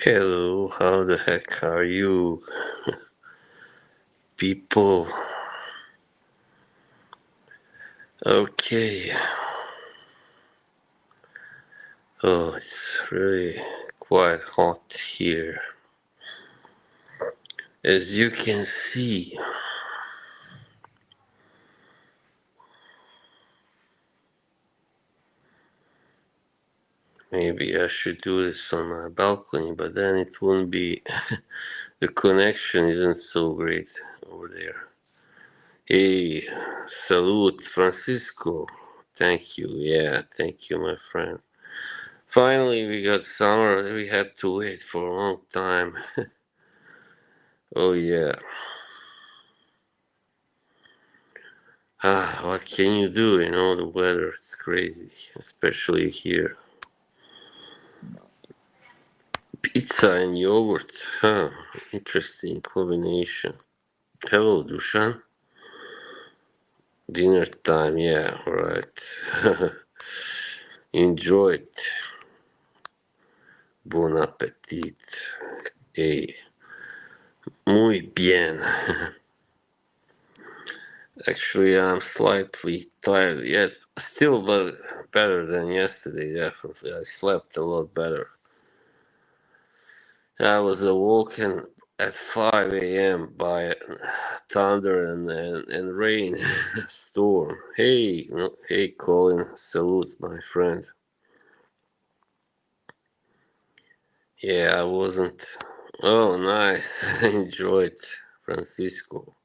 Hello, how the heck are you, people? Okay. Oh, it's really quite hot here. As you can see, maybe I should do this on my balcony, but then it won't be. The connection isn't so great over there. Hey, salute, Francisco. Thank you. Yeah, thank you, my friend. Finally, we got summer. We had to wait for a long time. Oh, yeah. What can you do? The weather is crazy, especially here. Pizza and yogurt. Huh, interesting combination. Hello, Dushan. Dinner time, yeah, right. Enjoy it. Bon appetit. Hey, muy bien. Actually, I'm slightly tired yet. Still, but better than yesterday, definitely. I slept a lot better. I was awoken at 5 a.m. by thunder and rain storm. Hey, hey, Colin, salute, my friend. Yeah, I wasn't. Oh, nice. Enjoyed, Francisco.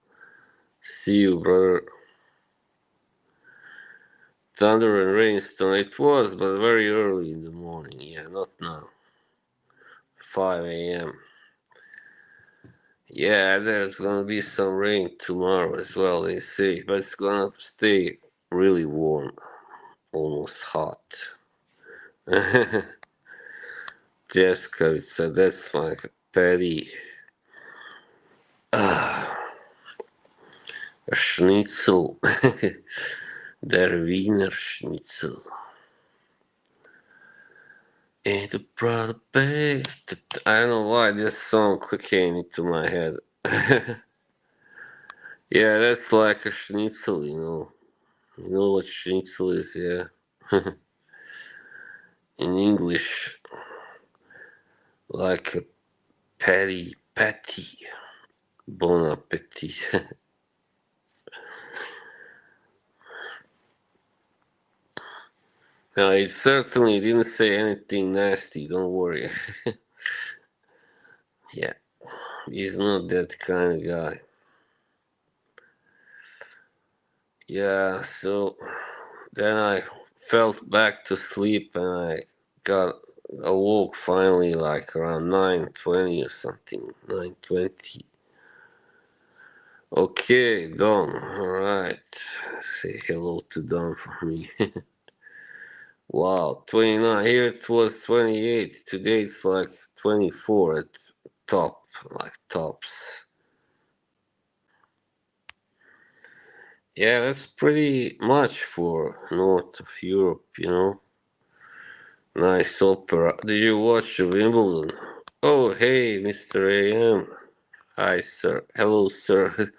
See you, brother. Thunder and rainstorm. It was, but very early in the morning. Yeah, not now. 5 a.m. Yeah, there's gonna be some rain tomorrow as well, they say, but it's gonna stay really warm, almost hot. Jessica said that's like a patty, a schnitzel, der Wiener Schnitzel. And the brother babe. I don't know why this song came into my head. Yeah, that's like a schnitzel. You know what schnitzel is, yeah? In English, like a patty. Bon appetit. No, it certainly didn't say anything nasty, don't worry. Yeah, he's not that kind of guy. Yeah, so then I fell back to sleep and I got awoke finally like around 9:20 or something. 9:20. Okay, Don. Alright. Say hello to Don for me. Wow, 29. Here it was 28. Today it's like 24 at top, like tops. Yeah, that's pretty much for north of Europe. Nice opera. Did you watch Wimbledon? Oh, hey, Mr. AM. Hi, sir. Hello, sir.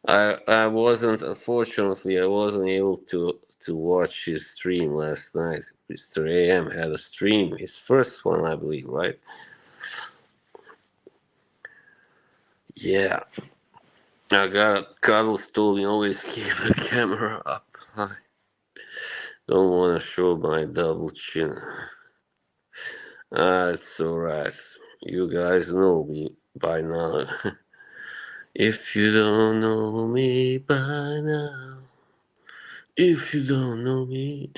I wasn't, unfortunately, I wasn't able to watch his stream last night. Mr. AM had a stream, his first one, I believe, right? Yeah. I got Carlos told me always keep the camera up high. Don't want to show my double chin. It's alright. You guys know me by now. If you don't know me by now, if you don't know me,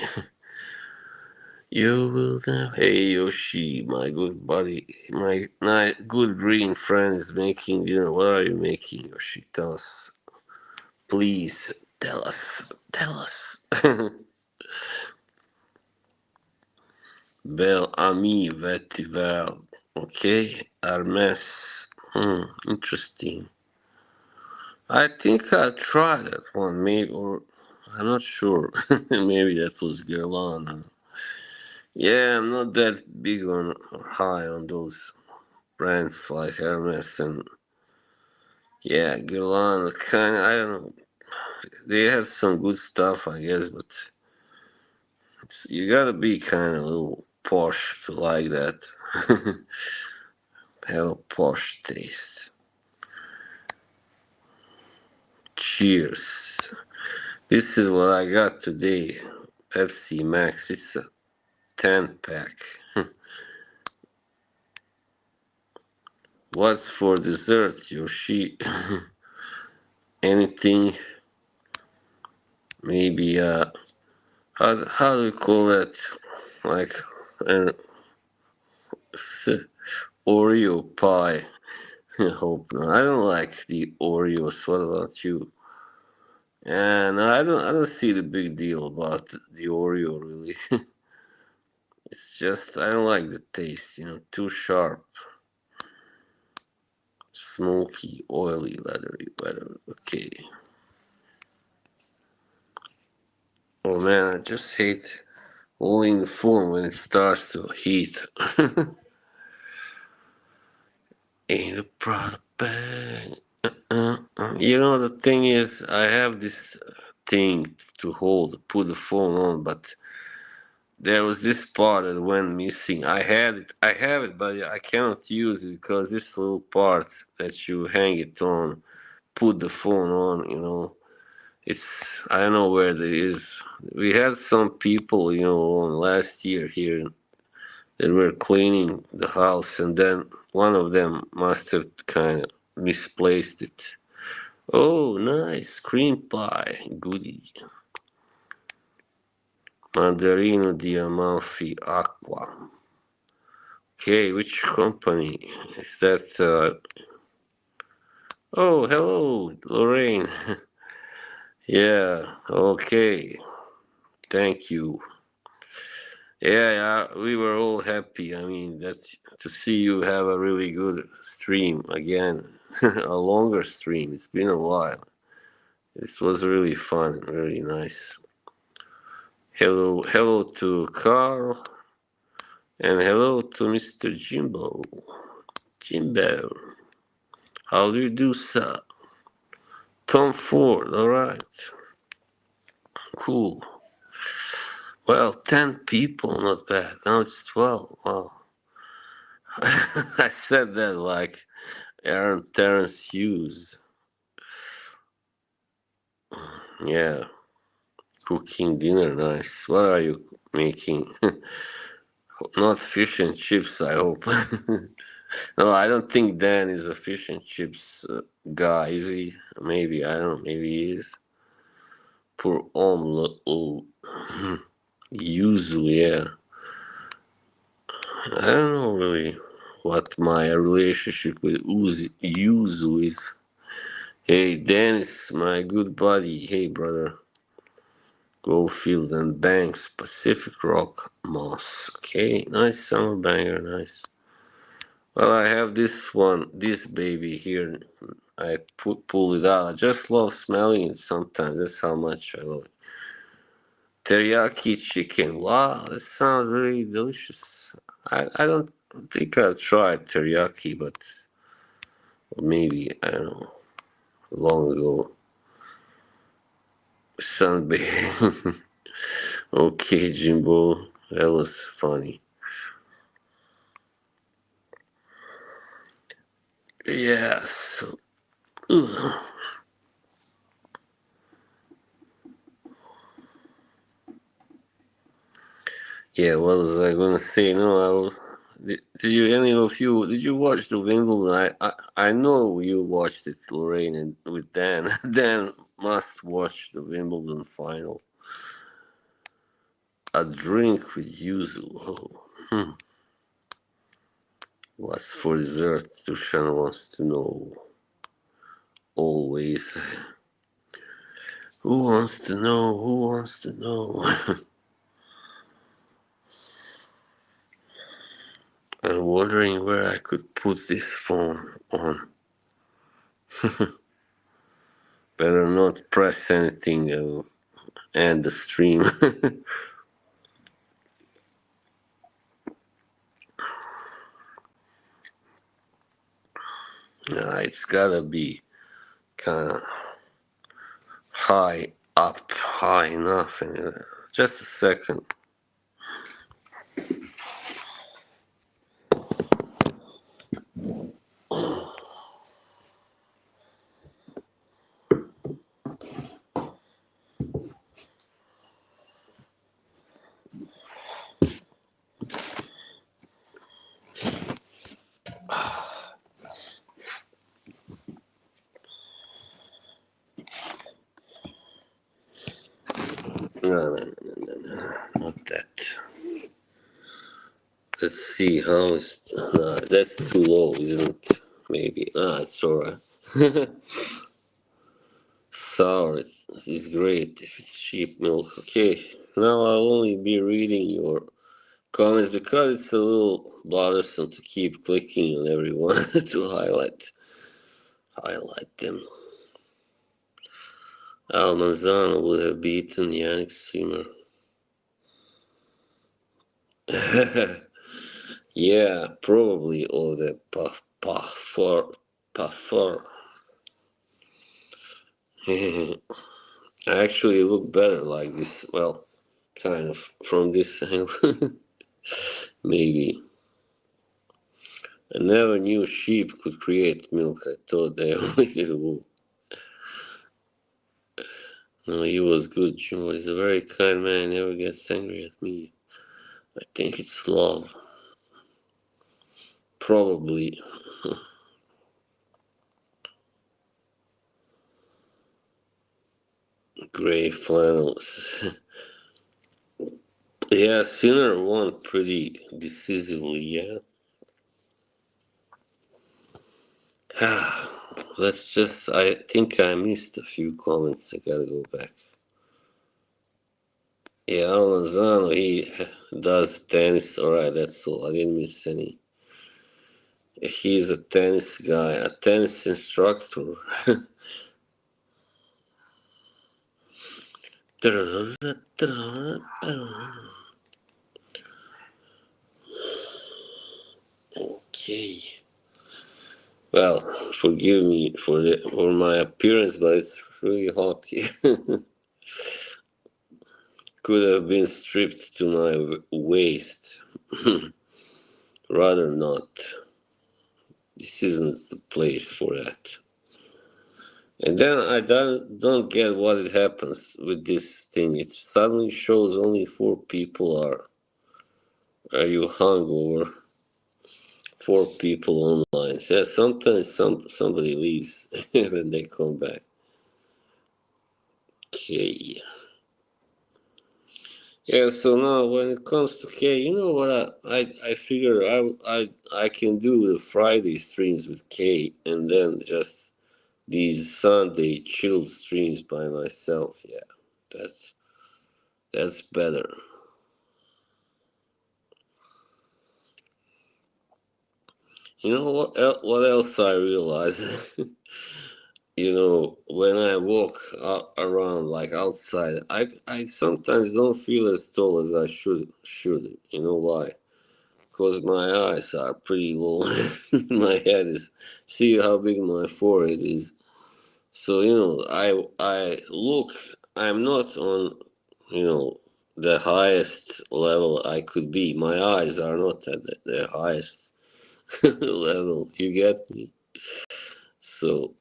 you will never. Hey Yoshi, my good buddy, my good green friend is making dinner. What are you making, Yoshi? Tell us. Please tell us. Tell us. Bel ami vetiver. Okay, Hermes. Interesting. I think I tried that one, maybe, or I'm not sure. Maybe that was Guerlain. Yeah, I'm not that big on or high on those. brands like Hermes and yeah, Guerlain. Kind of, I don't know. They have some good stuff, I guess, but you gotta be kind of a little posh to like that. Have a posh taste. Cheers. This is what I got today. Pepsi Max. It's a 10 pack. What's for dessert, Yoshi? Anything? Maybe, how do we call that? Like an Oreo pie. I hope not. I don't like the Oreos. What about you? And I don't see the big deal about the Oreo really. It's just I don't like the taste, too sharp, smoky, oily, leathery, whatever. Okay. Oh man, I just hate holding the phone when it starts to heat. In a product bag. The thing is, I have this thing to put the phone on, but there was this part that went missing. I have it, but I cannot use it because this little part that you hang it on, put the phone on. It's I don't know where it is. We had some people, on last year here that were cleaning the house, and then one of them must have kind of misplaced it. Oh, nice cream pie, goody. Mandarino di Amalfi Acqua. Okay, which company is that? Oh, hello, Lorraine. Yeah, okay, thank you. Yeah, yeah, we were all happy. I mean, that's to see you have a really good stream again, a longer stream. It's been a while. This was really fun, really nice. Hello, hello to Carl, and hello to Mr. Jimbo. Jimbo, how do you do, sir? Tom Ford, all right, cool. Well, 10 people, not bad. Now it's 12. Wow. I said that like Aaron Terrence Hughes. Yeah, cooking dinner, nice. What are you making? Not fish and chips, I hope. No, I don't think Dan is a fish and chips guy, is he? Maybe, I don't know, maybe he is. Poor omelette. Oh, yuzu, yeah. I don't know really what my relationship with yuzu is. Hey, Dennis, my good buddy. Hey, brother. Goldfield and Banks, Pacific Rock, Moss. Okay, nice summer banger, nice. Well, I have this baby here. I pull it out. I just love smelling it sometimes. That's how much I love it. Teriyaki chicken. Wow, that sounds really delicious. I don't think I've tried teriyaki, but maybe, I don't know, long ago. Sunday. Okay, Jimbo. That was funny. Yes. Ugh. Yeah, what was I gonna say? No, did you any of you did you watch the Wimbledon? I know you watched it, Lorraine, and with Dan. Dan must watch the Wimbledon final. A drink with yuzu. Oh, what's for dessert? Tushan wants to know. Always. Who wants to know? Who wants to know? I'm wondering where I could put this phone on. Better not press anything and the stream. It's gotta be kind of high up, high enough. And just a second. No, not that. Let's see how it's. No, that's too low, isn't it? Maybe. It's alright. Sour is great if it's cheap milk. Okay, now I'll only be reading your comments because it's a little bothersome to keep clicking on everyone to highlight them. Al Manzano would have beaten Yannick Sinner. Yeah, probably all the puffer. I actually look better like this. Well, kind of from this angle, maybe. I never knew sheep could create milk. I thought they only did wool. No, he was good. Jim is a very kind man. Never gets angry at me. I think it's love. Probably. Gray flannels. Yeah, Sinner won pretty decisively, yeah. Let's just. I think I missed a few comments. I gotta go back. Yeah, Almanzano, he does tennis. Alright, that's all. I didn't miss any. He's a tennis guy, a tennis instructor. Okay. Well, forgive me for my appearance, but it's really hot here. Could have been stripped to my waist. Rather not. This isn't the place for that. And then I don't get what it happens with this thing. It suddenly shows only 4 people are you hungover? 4 people online. Yeah, sometimes somebody leaves when they come back. Okay. Yeah, so now when it comes to K, you know what I figure I can do the Friday streams with K and then just these Sunday chill streams by myself. Yeah, that's that's better. You know what else I realized? When I walk around like outside, I sometimes don't feel as tall as I should. You know why? Because my eyes are pretty low. My head is. See how big my forehead is. So I look. I'm not on the highest level I could be. My eyes are not at the highest level. You get me? So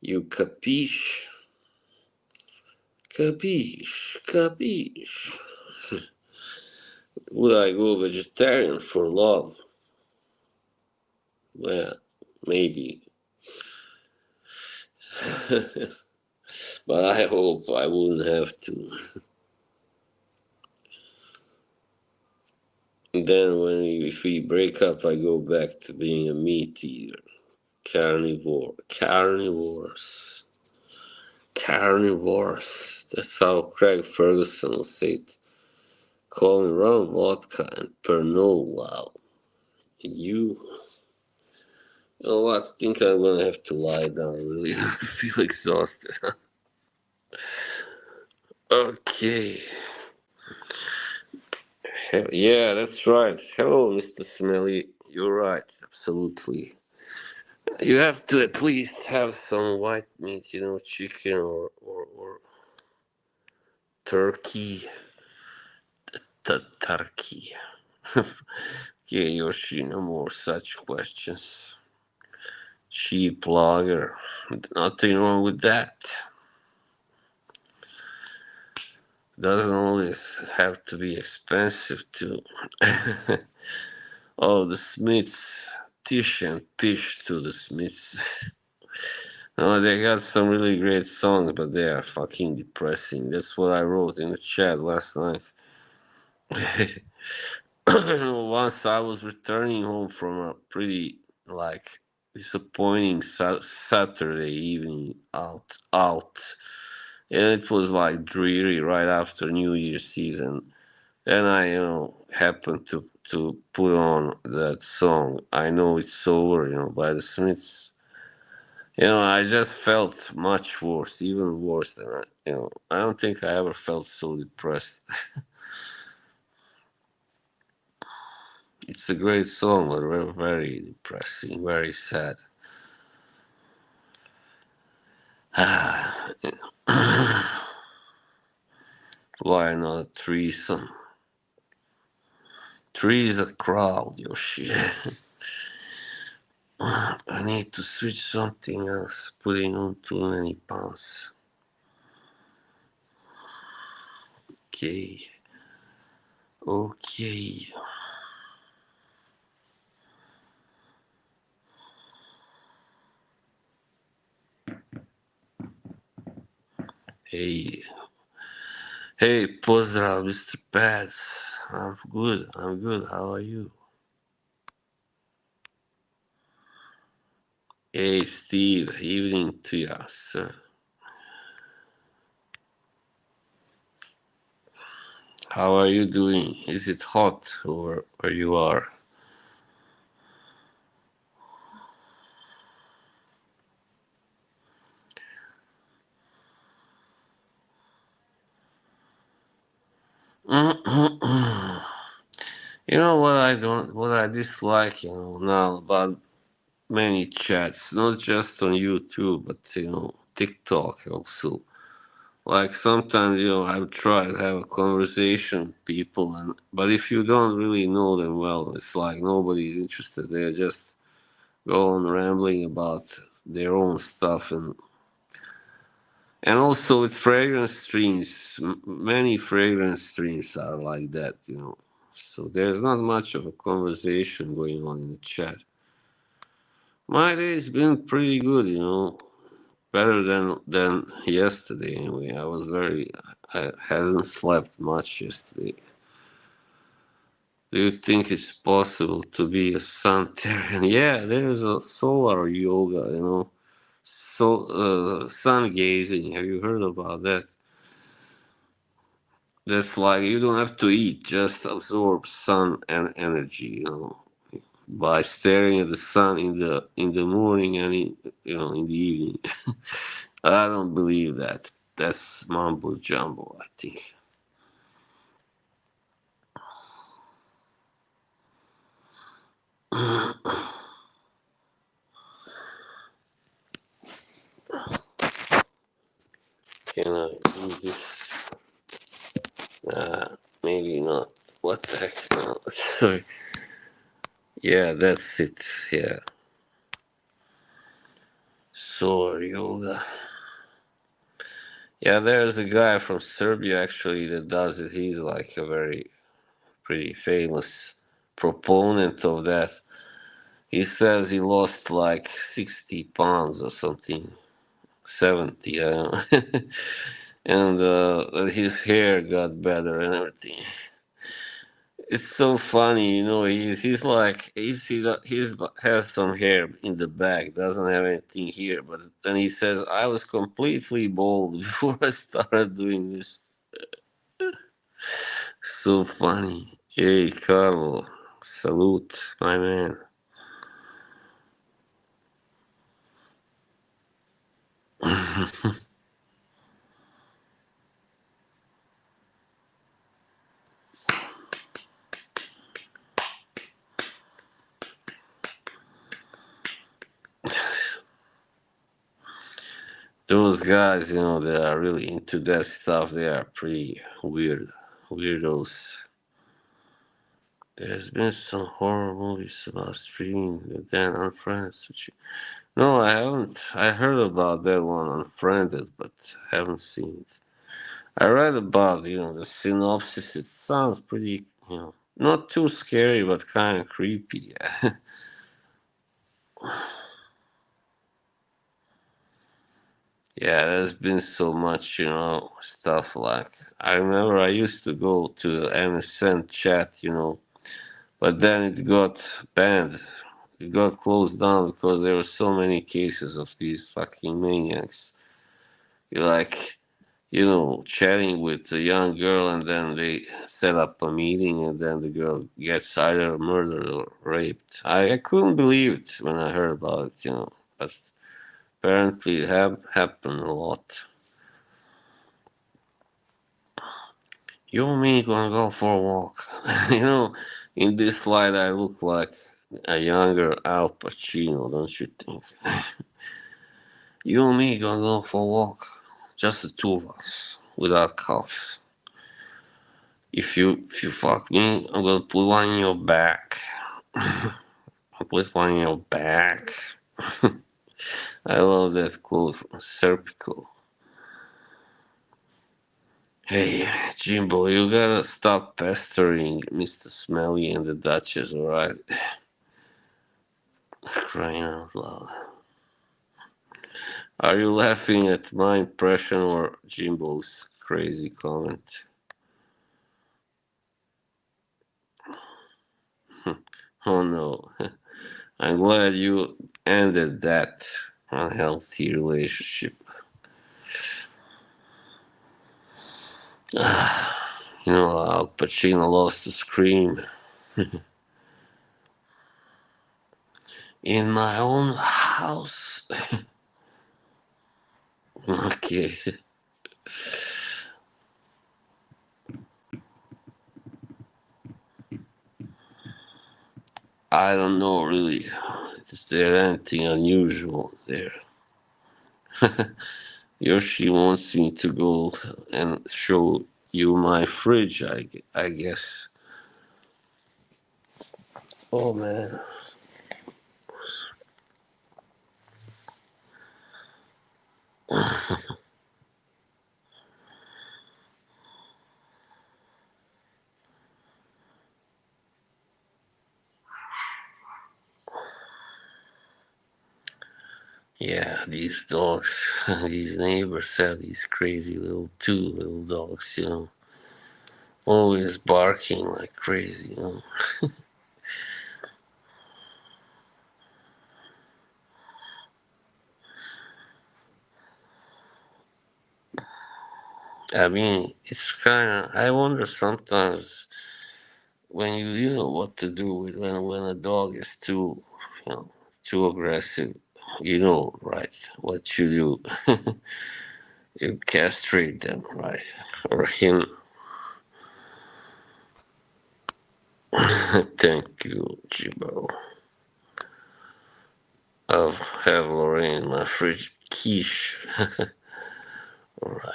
you capiche, capiche, capiche. Would I go vegetarian for love? Well, maybe. But I hope I wouldn't have to. Then if we break up, I go back to being a meat eater. Carnivore. Carnivores. Carnivores. That's how Craig Ferguson will say it. Calling rum, vodka, and Pernod. Wow. You know what? I think I'm gonna have to lie down, really. I feel exhausted. Okay. Yeah, that's right. Hello, Mr. Smelly. You're right. Absolutely. You have to at least have some white meat, chicken or turkey. Turkey. Okay, Yoshi, no more such questions. Cheap lager. Nothing wrong with that. Doesn't always have to be expensive too. Oh, the Smiths. Tish and Pish to the Smiths. No, they got some really great songs, but they are fucking depressing. That's what I wrote in the chat last night. Once I was returning home from a pretty like disappointing Saturday evening out, and it was like dreary right after New Year's Eve, and then I happened to put on that song. I know it's over, by the Smiths. I just felt much worse, even worse than I don't think I ever felt so depressed. It's a great song, but very depressing, very sad. Why not a threesome? Three is a crowd, Yoshi. I need to switch something else, putting on too many pounds. Okay. Okay. Hey. Hey, pozdrav, Mr. Pats. I'm good. I'm good. How are you? Hey, Steve. Evening to you, sir. How are you doing? Is it hot or where you are? What I dislike, now about many chats, not just on YouTube, but TikTok also. Like sometimes, I would try to have a conversation with people, but if you don't really know them well, it's like nobody's interested. They just go on rambling about their own stuff, and also with fragrance streams, many fragrance streams are like that. So there's not much of a conversation going on in the chat. My day's been pretty good. Better than yesterday anyway. I hasn't slept much yesterday. Do you think it's possible to be a Sanitarian? Yeah, there's a solar yoga. So sun gazing. Have you heard about that? That's like you don't have to eat, just absorb sun and energy, by staring at the sun in the morning and in the evening. I don't believe that. That's mumbo jumbo, I think. Can I do this? Maybe not. What the heck? No. Sorry. Yeah, that's it. Yeah. Solar yoga. Yeah, there's a guy from Serbia actually that does it. He's like a very pretty famous proponent of that. He says he lost like 60 pounds or something, 70, I don't know. And his hair got better and everything. It's so funny. He's like he's has some hair in the back, doesn't have anything here, but then he says I was completely bald before I started doing this. So funny. Hey, Carlo, salute, my man. Those guys, they are really into that stuff. They are pretty weirdos. There's been some horror movies about streaming that then Unfriended. No, I haven't. I heard about that one, Unfriended, but haven't seen it. I read about, the synopsis. It sounds pretty, not too scary, but kind of creepy. Yeah, there's been so much, stuff like. I remember I used to go to MSN chat, but then it got banned. It got closed down because there were so many cases of these fucking maniacs. You like, chatting with a young girl and then they set up a meeting and then the girl gets either murdered or raped. I couldn't believe it when I heard about it, but apparently it happened a lot. You and me gonna go for a walk. In this slide I look like a younger Al Pacino, don't you think? You and me gonna go for a walk. Just the two of us, without cuffs. If you fuck me, I'm gonna put one in your back. I'll put one in your back. I love that quote from Serpico. Hey, Jimbo, you gotta stop pestering Mr. Smelly and the Duchess, alright? Crying out loud. Are you laughing at my impression or Jimbo's crazy comment? Oh no. I'm glad you ended that unhealthy relationship. Al Pacino lost the scream. In my own house. Okay. I don't know really. Is there anything unusual there? Yoshi wants me to go and show you my fridge, I guess. Oh man. Yeah, these dogs, these neighbors have these crazy two little dogs, always barking like crazy. I mean, it's kind of, I wonder sometimes when you know what to do with when a dog is you know, too aggressive, right, what you do. You castrate them, right? Or him. Thank you, Jibo. I'll have Lorraine in my fridge. Quiche. Alright.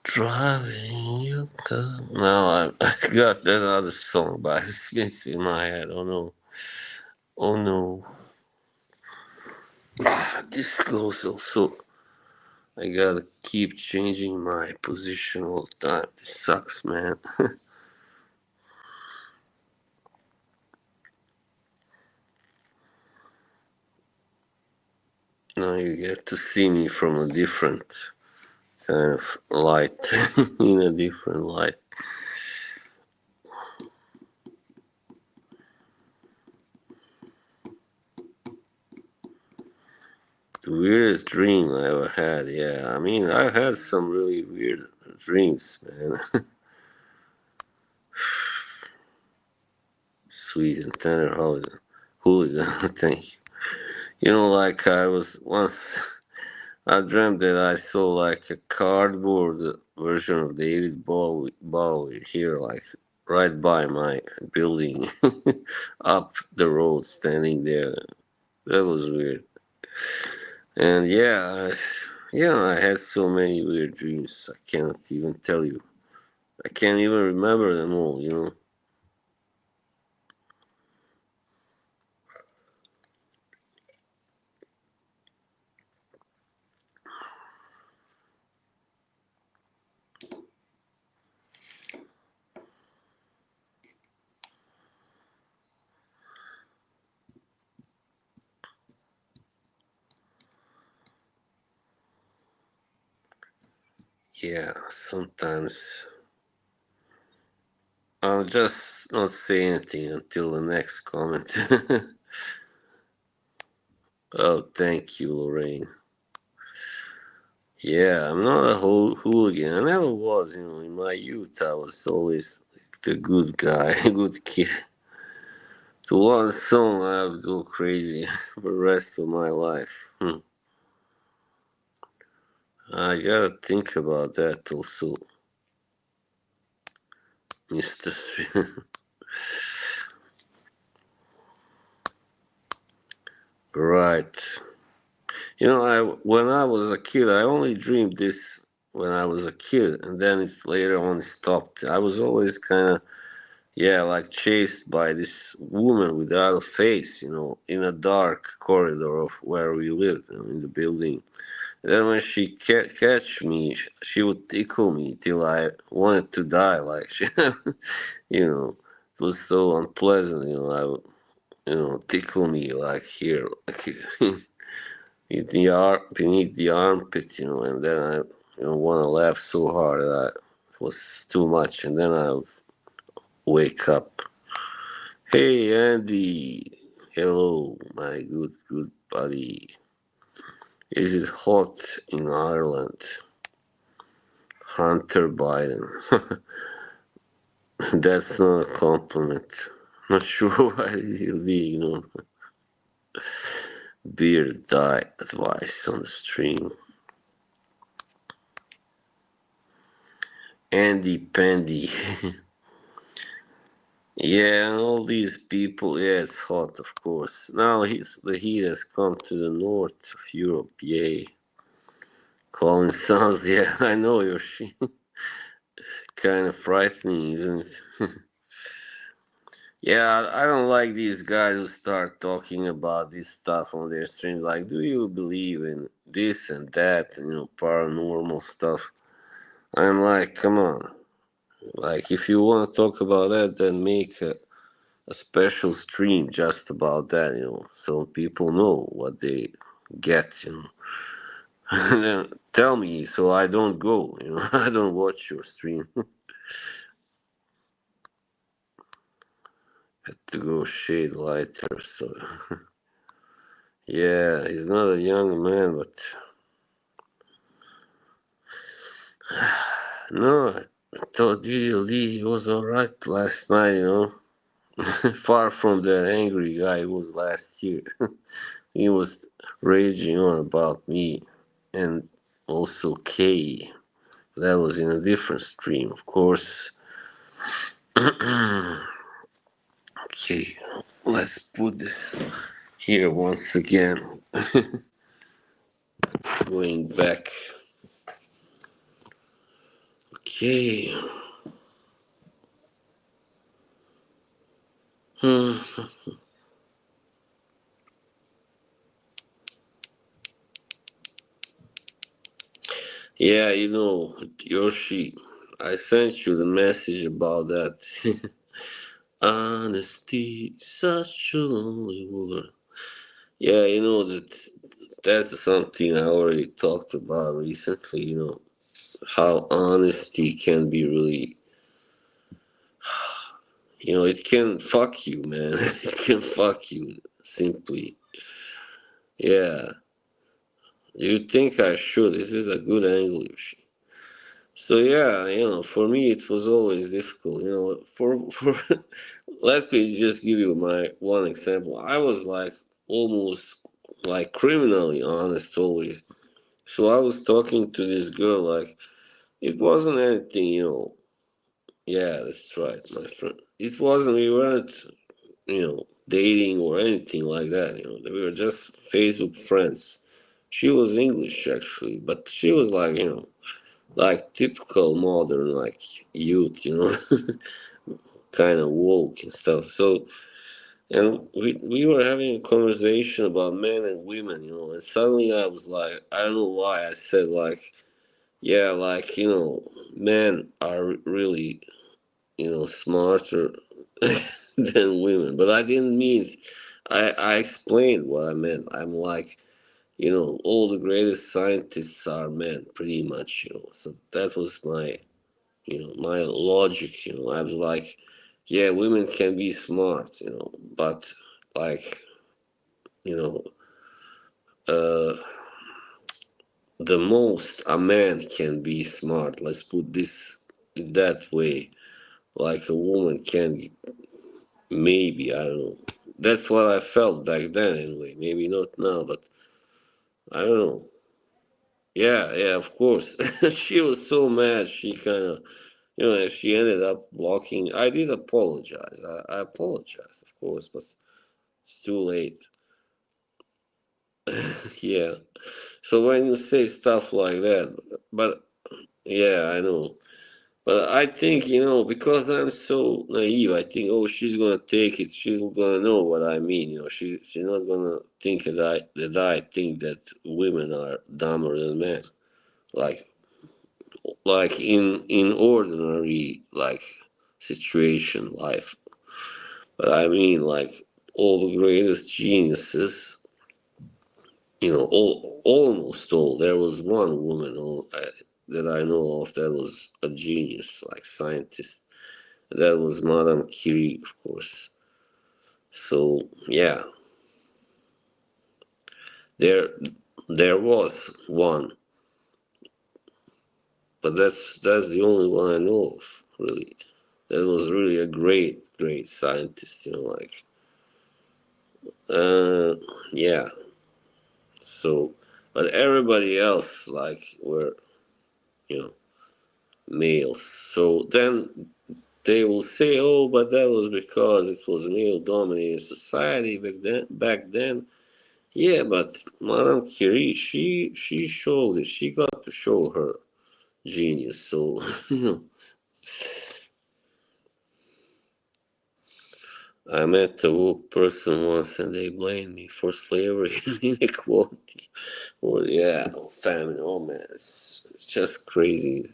Driving your car. Now I got that other song, but it's in my head. Oh no. Oh no. This goes also. I gotta keep changing my position all the time. This sucks, man. Now you get to see me from a different kind of light. In a different light. The weirdest dream I ever had, yeah. I mean, I've had some really weird dreams, man. Sweet and tender hooligan. Thank you. Like I was once I dreamt that I saw like a cardboard version of David Bowie here, like right by my building, up the road, standing there. That was weird. And yeah, I had so many weird dreams. I can't even tell you. I can't even remember them all. Yeah, sometimes I'll just not say anything until the next comment. Oh, thank you, Lorraine. Yeah, I'm not a hooligan. I never was. In my youth, I was always the good guy, good kid. To one song, I would go crazy for the rest of my life. I gotta think about that also, Mister. Right. I when I was a kid, I only dreamed this when I was a kid, and then it later on stopped. I was always kind of like chased by this woman without a face, in a dark corridor of where we lived, in the building. And then when she catch me, she would tickle me till I wanted to die. Like it was so unpleasant. I would, tickle me like here, like beneath the armpit, and then I, want to laugh so hard that it was too much, and then I would wake up. Hey Andy, hello, my good buddy. Is it hot in Ireland? Hunter Biden. That's not a compliment. Not sure why beer diet advice on the stream. Andy Pandy. Yeah, and all these people. Yeah, it's hot, of course. Now the heat has come to the north of Europe. Yay. Colin sounds. Yeah, I know you're kind of frightening, isn't it? Yeah, I don't like these guys who start talking about this stuff on their stream. Like, do you believe in this and that, paranormal stuff? I'm like, come on. Like, if you want to talk about that, then make a special stream just about that, so people know what they get. And then tell me so I don't go, I don't watch your stream. Had to go shade lighter, so yeah, he's not a young man, but no, I thought he was alright last night. Far from the angry guy he was last year. He was raging on about me and also Kay. That was in a different stream, of course. Okay, let's put this here once again. Going back. Okay. Hmm. Yeah, Yoshi, I sent you the message about that. Honesty, such a lonely word. Yeah, that's something I already talked about recently, how honesty can be really, it can fuck you, man. It can fuck you, simply. Yeah, you think I should. This is a good angle, Yoshi. So yeah, for me it was always difficult. For let me just give you my one example. I was like almost like criminally honest always. So I was talking to this girl, like, it wasn't anything, you know. Yeah, that's right, my friend. It wasn't, we weren't, you know, dating or anything like that, you know. We were just Facebook friends. She was English, actually, but she was like, you know, like typical modern, like, youth, you know, kind of woke and stuff. So, and we were having a conversation about men and women, you know, and suddenly I was like, I don't know why I said, like, yeah, like, you know, men are really, you know, smarter than women. But I didn't mean, I explained what I meant. I'm like, you know, all the greatest scientists are men, pretty much, you know. So that was my, you know, my logic, you know. I was like, yeah, women can be smart, you know, but like, you know, uh, the most a man can be smart. Let's put this that way. Like a woman can, maybe, I don't know. That's what I felt back then, anyway. Maybe not now, but I don't know. Yeah, yeah, of course. She was so mad. She kind of, you know, she ended up blocking. I did apologize. I apologize, of course, but it's too late. Yeah. So when you say stuff like that, but yeah, I know. But I think, you know, because I'm so naive, I think, oh, she's gonna take it. She's gonna know what I mean. You know, she's not gonna think that I think that women are dumber than men. Like in ordinary like situation life. But I mean, like all the greatest geniuses, you know, almost all. There was one woman that I know of that was a genius, like scientist. That was Madame Curie, of course. So yeah, there there was one, but that's the only one I know of, really. That was really a great scientist, you know, like uh yeah. So, but everybody else like were, you know, males. So then they will say, oh, but that was because it was a male dominated society back then. Yeah, but Madame Curie, she showed it. She got to show her genius. So, you know, I met a woke person once, and they blamed me for slavery and inequality. Well, yeah, famine. Oh man, it's just crazy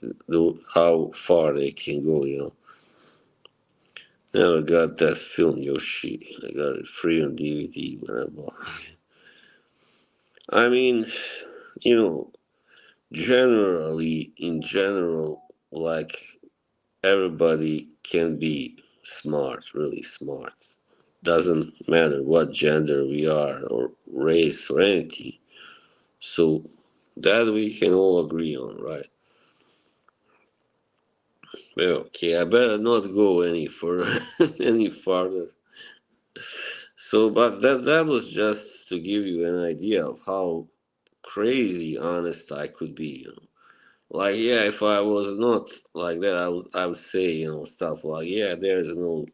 how far they can go. You know. Never got that film Yoshi. I got it free on DVD when I bought. I mean, you know, generally, in general, like everybody can be smart, really smart. Doesn't matter what gender we are or race or anything. So that we can all agree on, right? Well, okay, I better not go any further, any farther. So, but that was just to give you an idea of how crazy honest I could be. You know? Like, yeah, if I was not like that, I would say, you know, stuff like, yeah, there is no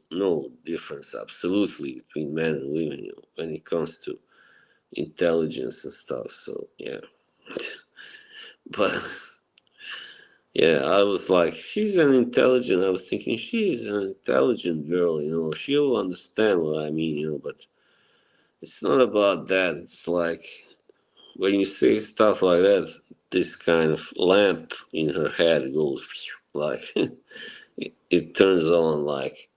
difference absolutely between men and women, you know, when it comes to intelligence and stuff. So yeah, but yeah, I was like, she's an intelligent. I was thinking she is an intelligent girl, you know. She'll understand what I mean, you know. But it's not about that. It's like when you say stuff like that, this kind of lamp in her head goes like it turns on like,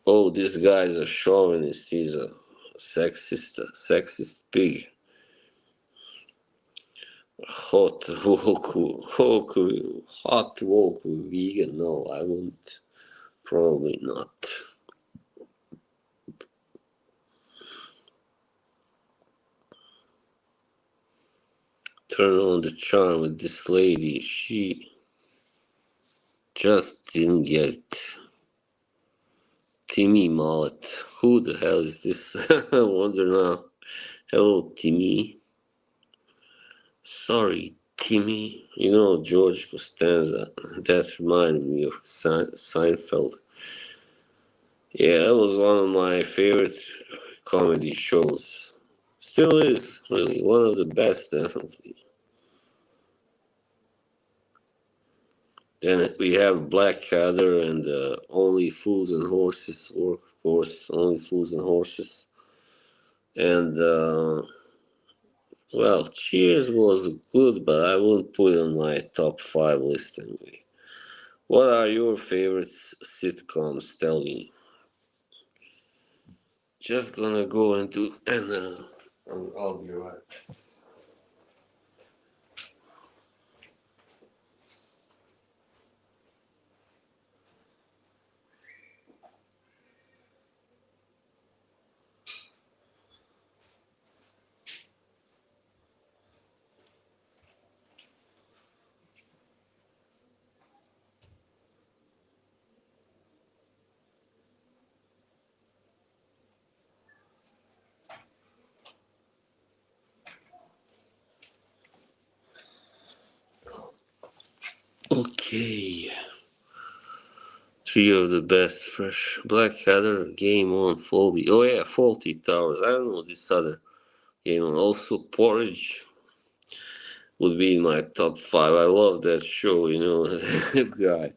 oh, this guy's a chauvinist. He's a sexist pig. Hot woke vegan. No, I won't. Probably not. Turn on the charm with this lady. She just didn't get it. Timmy Mallet. Who the hell is this? I wonder now. Hello, Timmy. Sorry, Timmy. You know George Costanza. That reminded me of Seinfeld. Yeah, that was one of my favorite comedy shows. Still is, really. One of the best, definitely. Then we have Blackadder and Only Fools and Horses, or of course, Only Fools and Horses. And, well, Cheers was good, but I wouldn't put it on my top five list anyway. What are your favorite sitcoms? Tell me. Just gonna go and do, and I'll be right. Okay. Three of the best fresh Blackadder, Game On, Faulty. Oh yeah, Faulty Towers. I don't know this other game on. Also Porridge would be in my top five. I love that show, that guy.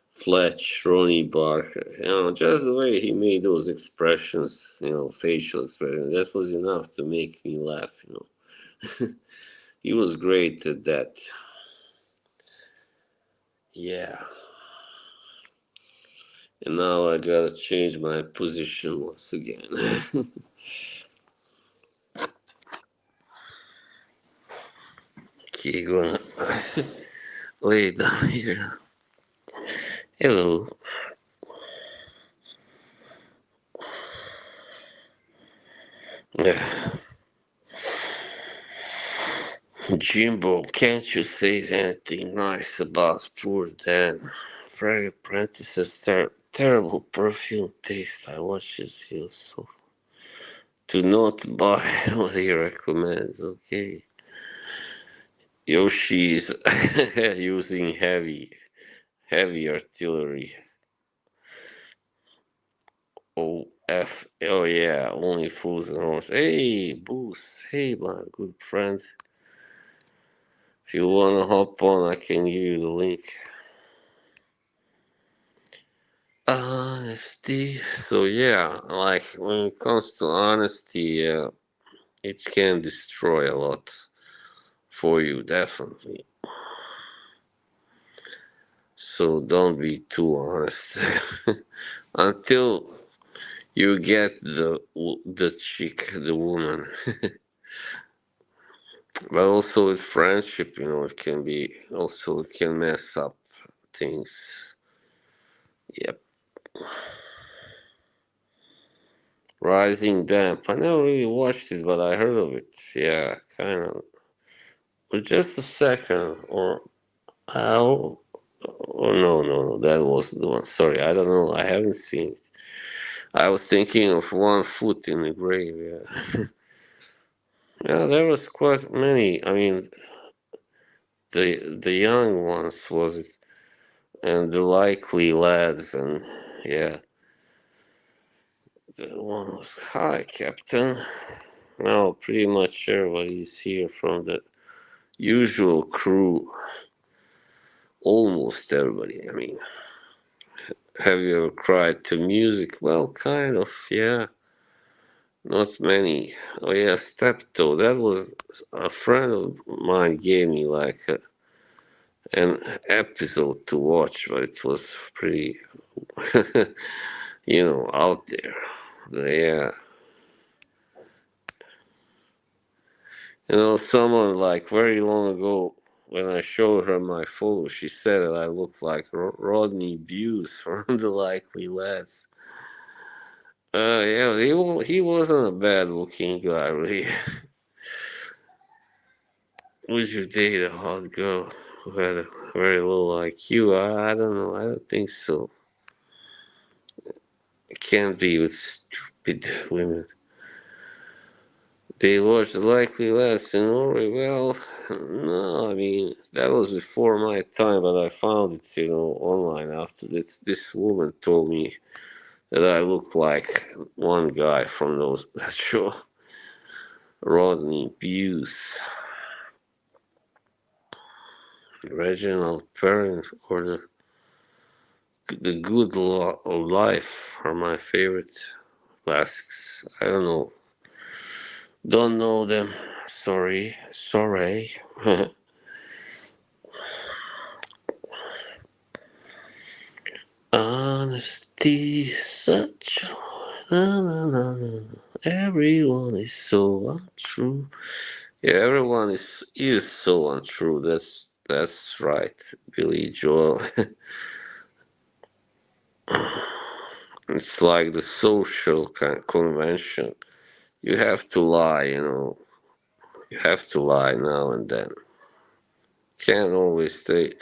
Fletch, Ronnie Barker. Just the way he made those expressions, facial expressions. That was enough to make me laugh. He was great at that. Yeah. And now I gotta change my position once again. Okay, gonna lay down here. Hello. Yeah. Jimbo, can't you say anything nice about poor Dan? Freddy Prentice's terrible perfume taste. I watch his videos so to not buy what he recommends, okay? Yoshi's using heavy artillery. Oh yeah, only fools and horses. Hey, Boost. Hey, my good friend. If you wanna hop on, I can give you the link. Honesty. So yeah, like when it comes to honesty, it can destroy a lot for you, definitely. So don't be too honest until you get the chick, the woman. But also with friendship, it can be also it can mess up things. Yep. Rising Damp. I never really watched it, but I heard of it. Yeah, kind of. But just a second, or how? Oh no, that was the one. Sorry, I don't know. I haven't seen it. I was thinking of One Foot in the Grave. Yeah, yeah. There was quite many. I mean, the young ones was it, and the Likely Lads, and yeah, the one was Hi, Captain. No, pretty much everybody's here from the usual crew. Almost everybody. I mean, have you ever cried to music? Well, kind of, yeah. Not many. Oh yeah, Steptoe. That was a friend of mine gave me like an episode to watch, but it was pretty, out there. Yeah, someone like very long ago when I showed her my photo, she said that I looked like Rodney Bewes from the Likely Lads. Yeah, he wasn't a bad looking guy, really. Would you date a hot girl who had a very low IQ? I don't know. I don't think so. It can't be with stupid women. They watched Likely Lads in Norway. Well, no, I mean that was before my time, but I found it, online after this. This woman told me that I look like one guy from that show, Rodney Buse, Reginald Perrin, or the Good Life are my favorite classics. I don't know them. Sorry. Honesty, such. Na, na, na, na. Everyone is so untrue. Yeah, everyone is so untrue. That's right, Billy Joel. It's like the social convention. You have to lie. You have to lie now and then. Can't always say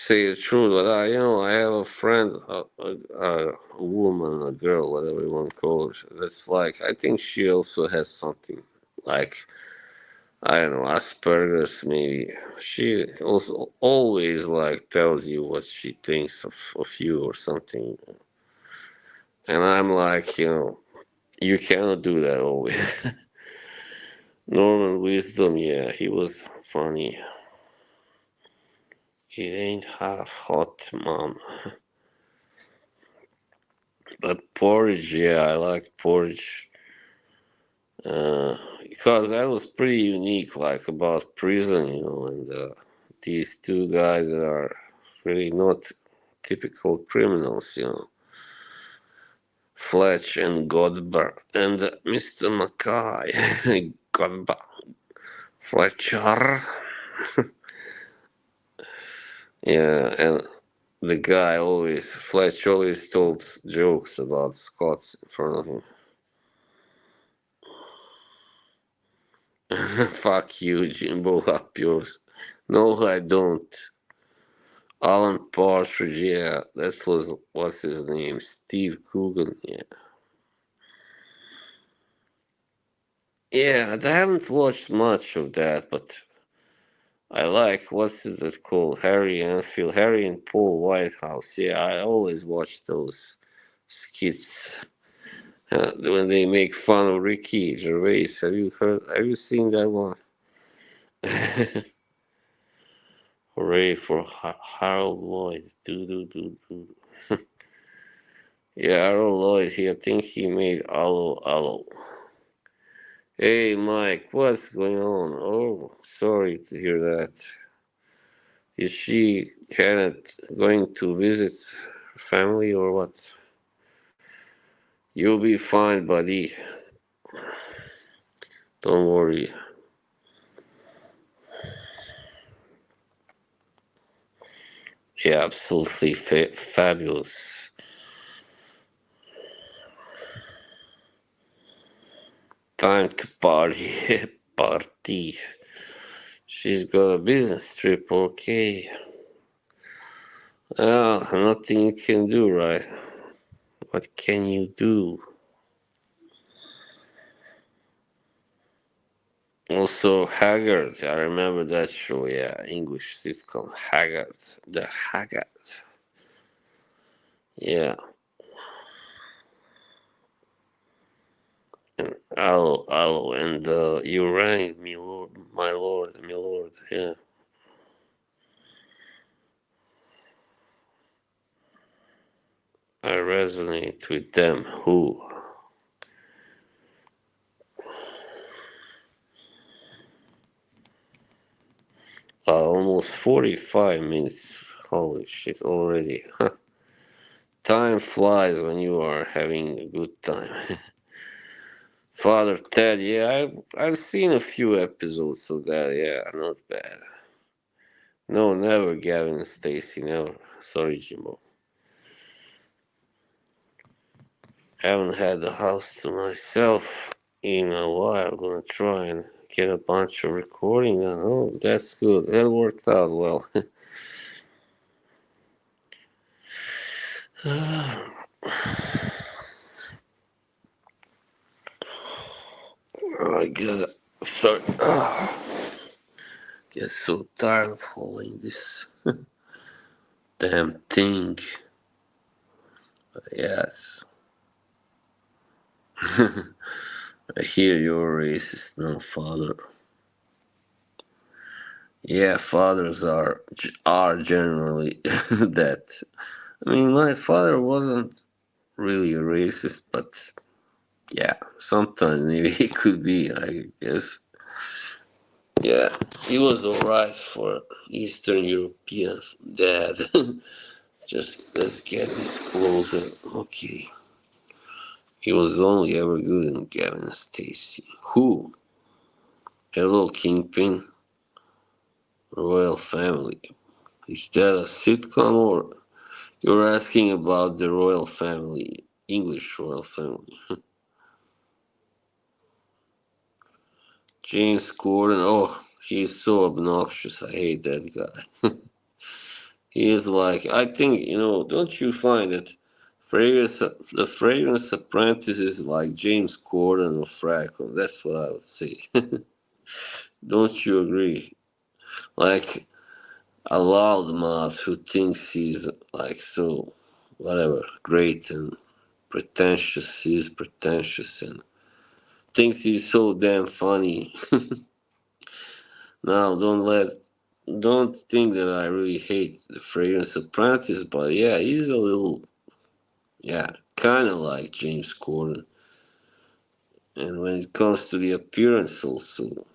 the truth. But I have a friend, a woman, a girl, whatever you want to call her. That's like, I think she also has something like, I don't know, Asperger's maybe. She also always like tells you what she thinks of you or something. And I'm like, you cannot do that always. Norman Wisdom, yeah, he was funny. It ain't half hot, mom. But porridge, yeah, I liked porridge. Because that was pretty unique, like about prison, and these two guys are really not typical criminals. Fletch and Godber and Mr. Mackay. Godber. Fletcher. Yeah, and Fletch always told jokes about Scots in front of him. Fuck you, Jimbo, up yours. No, I don't. Alan Partridge, yeah, what's his name? Steve Coogan, yeah. Yeah, I haven't watched much of that, but I like, what's it called? Harry and Paul Whitehouse. Yeah, I always watch those skits when they make fun of Ricky Gervais. Have you seen that one? Hooray for Harold Lloyd. Do. Yeah, Harold Lloyd, I think he made Allo Allo. Hey, Mike, what's going on? Oh, sorry to hear that. Is she kind of going to visit her family or what? You'll be fine, buddy. Don't worry. Yeah, absolutely fabulous. Time to party. Party. She's got a business trip, okay. Nothing you can do, right? What can you do? Also, Haggard. I remember that show, yeah. English sitcom. Haggard. The Haggard. Yeah. And hello, and you rang me, Lord, my Lord, my Lord. Yeah. I resonate with them who are almost 45 minutes. Holy shit, already. Huh. Time flies when you are having a good time. Father Ted, yeah, I've seen a few episodes of that. Yeah, not bad. No, never, Gavin and Stacy, never. Sorry, Jimbo. Haven't had the house to myself in a while. Gonna try and get a bunch of recording done. Oh, that's good. That worked out well. my god. Sorry. Get so tired of holding this damn thing. Yes. I hear you're racist now, father. Yeah, fathers are generally that. I mean, my father wasn't really a racist, but yeah, sometimes maybe he could be, I guess. Yeah, he was alright for Eastern European dad. Just let's get this closer. Okay. He was only ever good in Gavin and Stacy. Who? Hello, Kingpin. Royal Family. Is that a sitcom or you're asking about the royal family? English royal family. James Corden. Oh, he's so obnoxious. I hate that guy. He is like, I think, don't you find that the Fragrance Apprentice is like James Corden or Fracco? That's what I would say. Don't you agree? Like a loudmouth who thinks he's like so, whatever, great and pretentious. He's pretentious and thinks he's so damn funny. Now, don't think that I really hate the Fragrance Apprentice, but yeah, he's a little, yeah, kind of like James Corden. And when it comes to the appearance, also,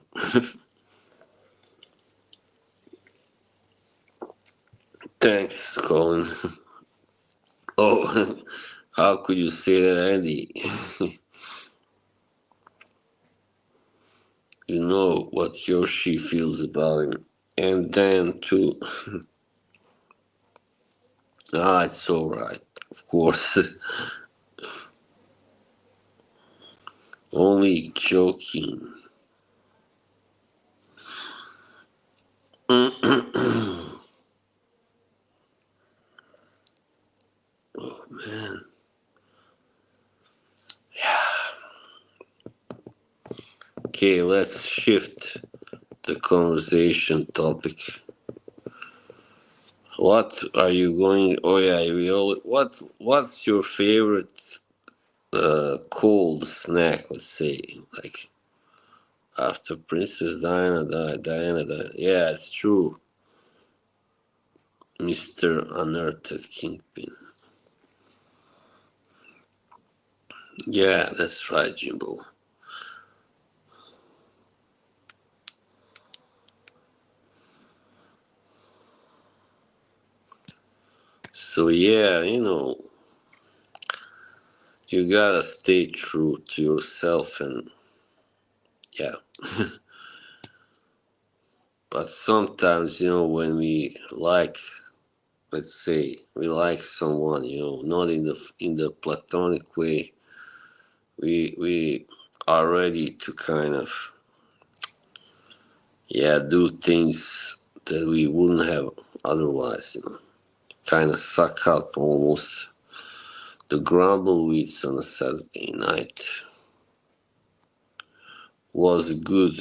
thanks, Colin. Oh, how could you say that, Andy? You know what he or she feels about him. And then, too, it's alright, of course. Only joking. Oh, man. Okay, let's shift the conversation topic. What are you going? Oh yeah, we all. What's your favorite cold snack? Let's say like after Princess Diana died. Diana died. Yeah, it's true, Mister Unearthed Kingpin. Yeah, that's right, Jimbo. So yeah, you gotta stay true to yourself, and yeah. But sometimes, when we like, let's say we like someone, not in the platonic way, we are ready to kind of, yeah, do things that we wouldn't have otherwise, kind of suck up almost the grumbleweeds on a Saturday night was good.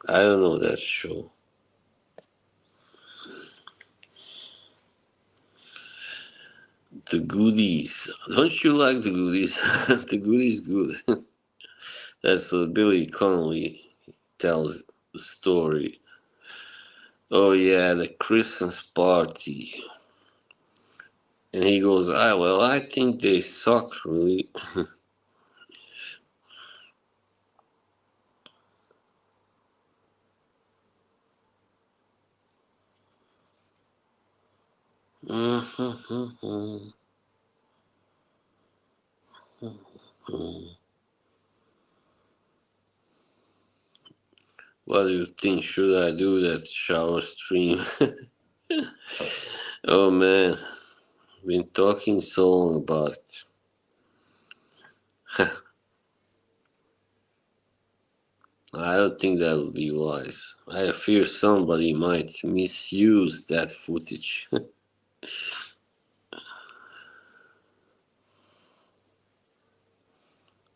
I don't know that show. The Goodies. Don't you like the Goodies? The Goodies good. That's what Billy Connolly tells the story. Oh yeah, the Christmas party. And he goes, well, I think they suck, really. What do you think? Should I do that shower stream? Oh man, been talking so long about it. I don't think that would be wise. I fear somebody might misuse that footage.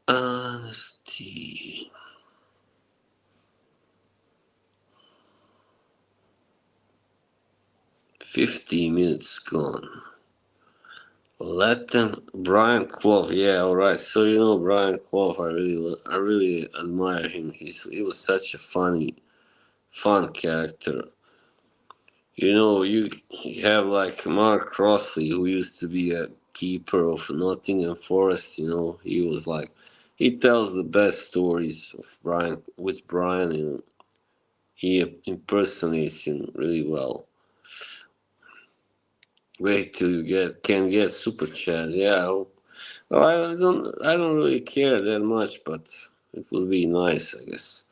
Honesty. 50 minutes gone. Let them. Brian Clough, yeah, all right. So you know Brian Clough, I really admire him. He was such a fun character. You know, you have like Mark Crossley, who used to be a keeper of Nottingham Forest. You know, he was like, he tells the best stories of Brian with Brian, and he impersonates him really well. Wait till you get super chat. Yeah, well, I don't really care that much, but it will be nice, I guess.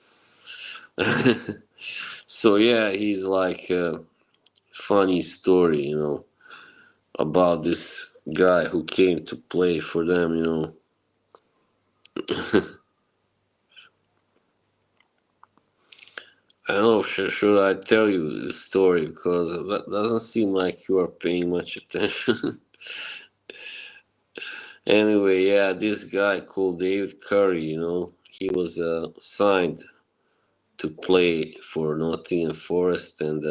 So yeah, he's like a funny story, you know, about this guy who came to play for them, you know. I don't know, should I tell you the story because that doesn't seem like you are paying much attention. Anyway, yeah, this guy called David Curry, you know, he was signed to play for Nottingham Forest, and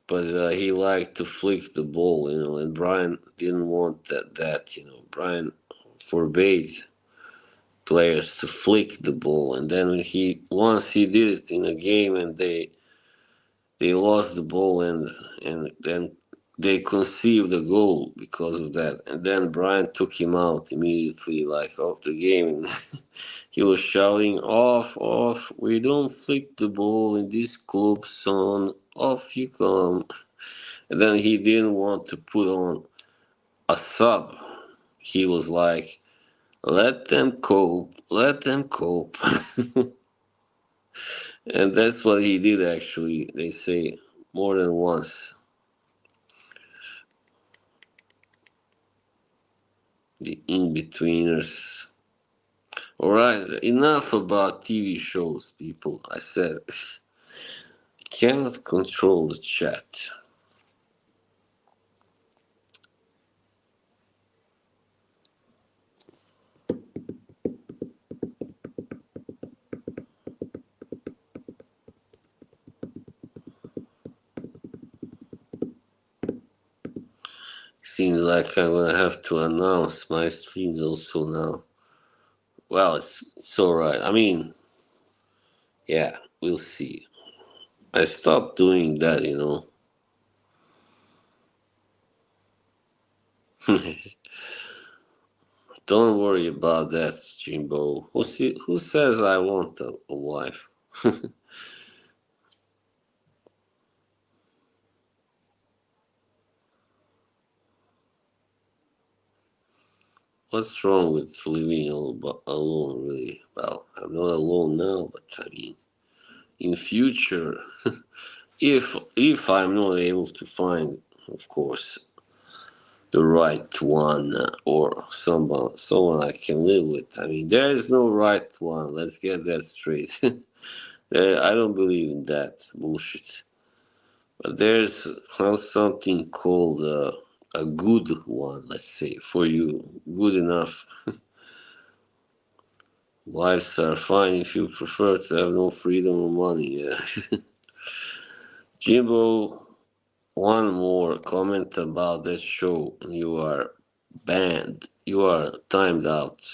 but he liked to flick the ball, you know, and Brian didn't want that, you know. Brian forbade players to flick the ball, and then when he once he did it in a game, and they lost the ball, and then they conceived a goal because of that, and then Brian took him out immediately, like off the game, and he was shouting, "Off, off! We don't flick the ball in this club, son. Off you come!" And then he didn't want to put on a sub. He was like, let them cope, let them cope. And that's what he did actually, they say, more than once. The in-betweeners. Alright, enough about TV shows, people. I said, cannot control the chat. Seems like I'm gonna have to announce my streams also now. Well, it's alright. I mean, yeah, we'll see. I stopped doing that, you know. Don't worry about that, Jimbo. Who says I want a wife? What's wrong with living alone, really? Well, I'm not alone now, but I mean, in future, if I'm not able to find, of course, the right one or someone I can live with. I mean, there is no right one. Let's get that straight. I don't believe in that bullshit. But there's something called a good one, let's say, for you. Good enough. Wives are fine if you prefer to have no freedom or money. Yeah. Jimbo, one more comment about that show. You are banned. You are timed out.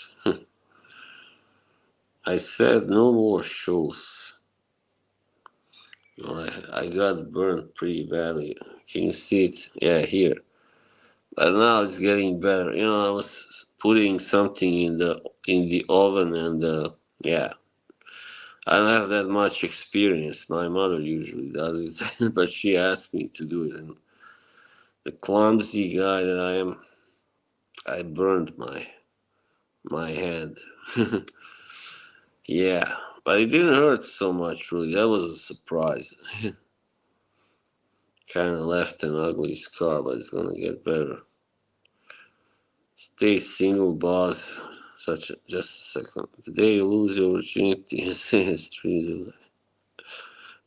I said no more shows. I got burned pretty badly. Can you see it? Yeah, here. But now it's getting better. You know, I was putting something in the oven, and yeah, I don't have that much experience. My mother usually does it, but she asked me to do it, and the clumsy guy that I am, I burned my hand. Yeah, but it didn't hurt so much, really. That was a surprise. Kind of left an ugly scar, but it's gonna get better. Stay single, boss. Just a second. Today you lose your virginity and say street.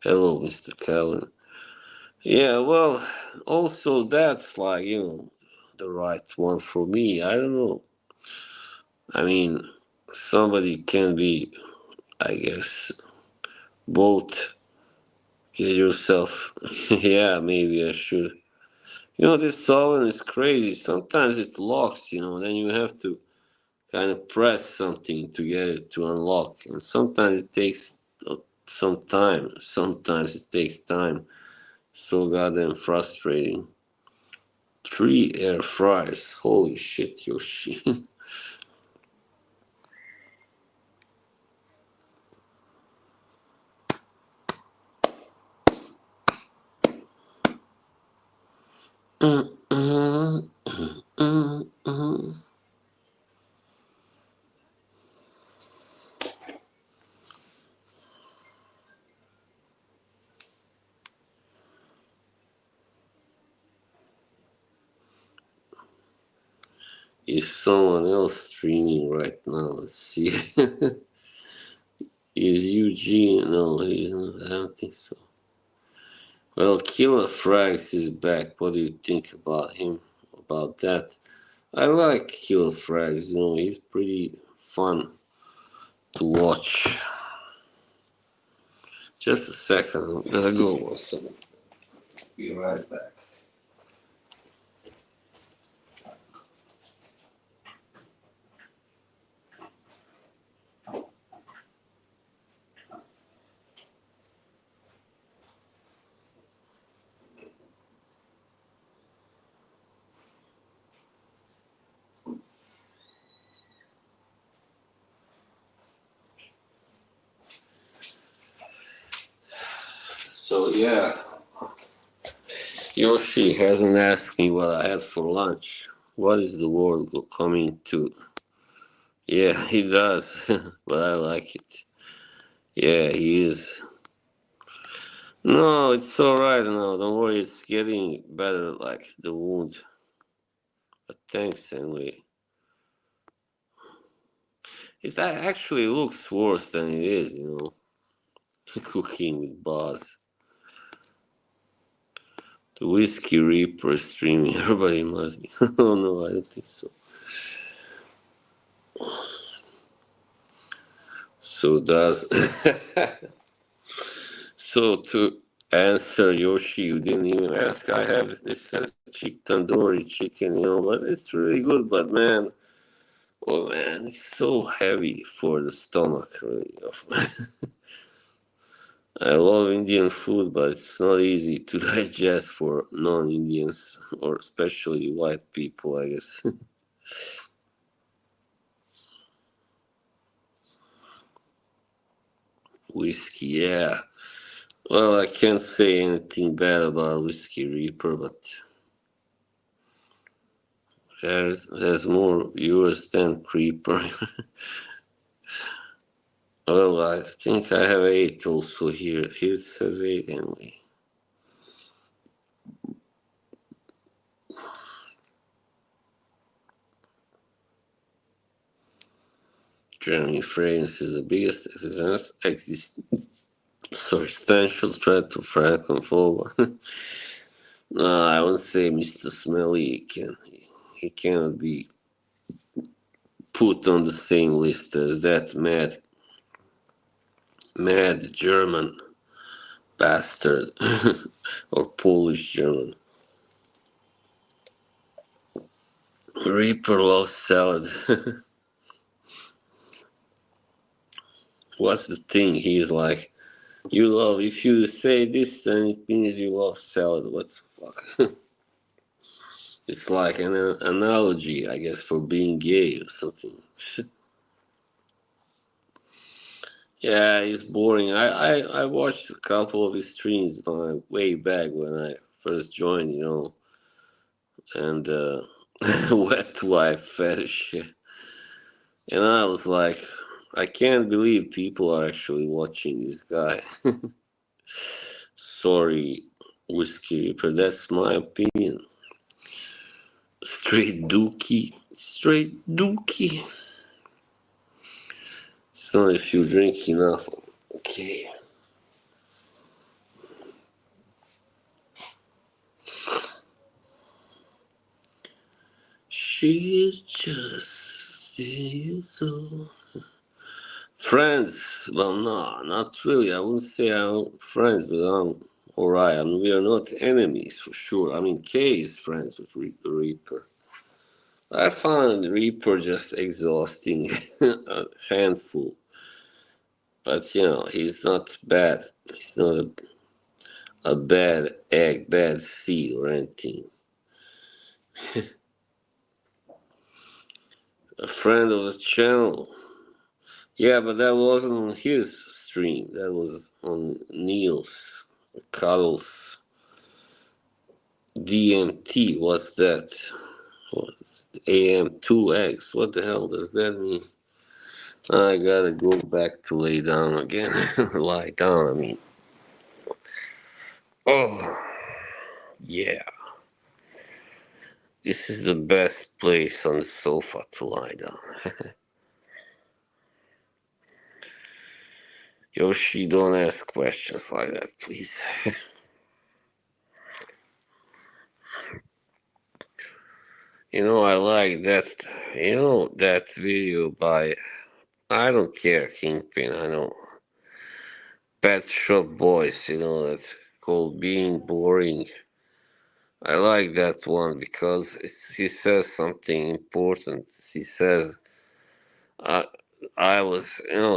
Hello, Mr. Calvin. Yeah, well, also that's like, you know, the right one for me. I don't know. I mean, somebody can be, I guess, both Get yourself. Yeah, maybe I should. This oven is crazy. Sometimes it locks, then you have to kind of press something to get it to unlock. And sometimes it takes some time. Sometimes it takes time. So goddamn frustrating. 3 air fries. Holy shit, Yoshi. Is someone else streaming right now? Let's see. Is Eugene? No, he's not. I don't think so. Well, Killer Frags is back. What do you think about him? About that? I like Killer Frags. He's pretty fun to watch. Just a second. I'm gonna go one second. Be right back. So yeah, Yoshi hasn't asked me what I had for lunch. What is the world coming to? Yeah, he does, but I like it. Yeah, he is. No, it's all right now. Don't worry, it's getting better. Like the wound. But thanks anyway. It actually looks worse than it is. Cooking with boss. The Whiskey Reaper streaming. Everybody must be. Oh no, I don't think so. So does. So to answer Yoshi, you didn't even ask. I have this tandoori chicken, but it's really good. But man, oh man, it's so heavy for the stomach. Really, I love Indian food, but it's not easy to digest for non-Indians or especially white people, I guess. Whiskey, yeah. Well, I can't say anything bad about Whiskey Reaper, but there's more viewers than Creeper. Well, I think I have 8 also here. Here it says 8 anyway. Germany, France is the biggest existential threat to Francophone. No, I wouldn't say Mr. Smelly he cannot be put on the same list as that mad German bastard or Polish German. Reaper loves salad. What's the thing? He's like, if you say this, then it means you love salad. What the fuck? It's like an analogy, I guess, for being gay or something. Yeah, he's boring. I watched a couple of his streams way back when I first joined, and wet wife fetish. And I was like, I can't believe people are actually watching this guy. Sorry, Whiskey Reaper, that's my opinion. Straight dookie. So if you drink enough, okay. She's just so. Friends, well, no, not really. I wouldn't say I'm friends, but Alright, I mean, we are not enemies for sure. I mean, Kay is friends with Reaper. I found Reaper just exhausting, a handful. But he's not bad. He's not a bad egg, bad seed or anything. A friend of the channel. Yeah, but that wasn't on his stream. That was on Neil's, Cuddles DMT. What's that? What's AM2X? What the hell does that mean? I gotta go back to lay down again. Lie down, I mean. Oh, yeah. This is the best place on the sofa to lie down. Yoshi, don't ask questions like that, please. I like that. That video by, I don't care, Kingpin. I know. Pet Shop Boys, that's called Being Boring. I like that one because he says something important. He says, I, I was,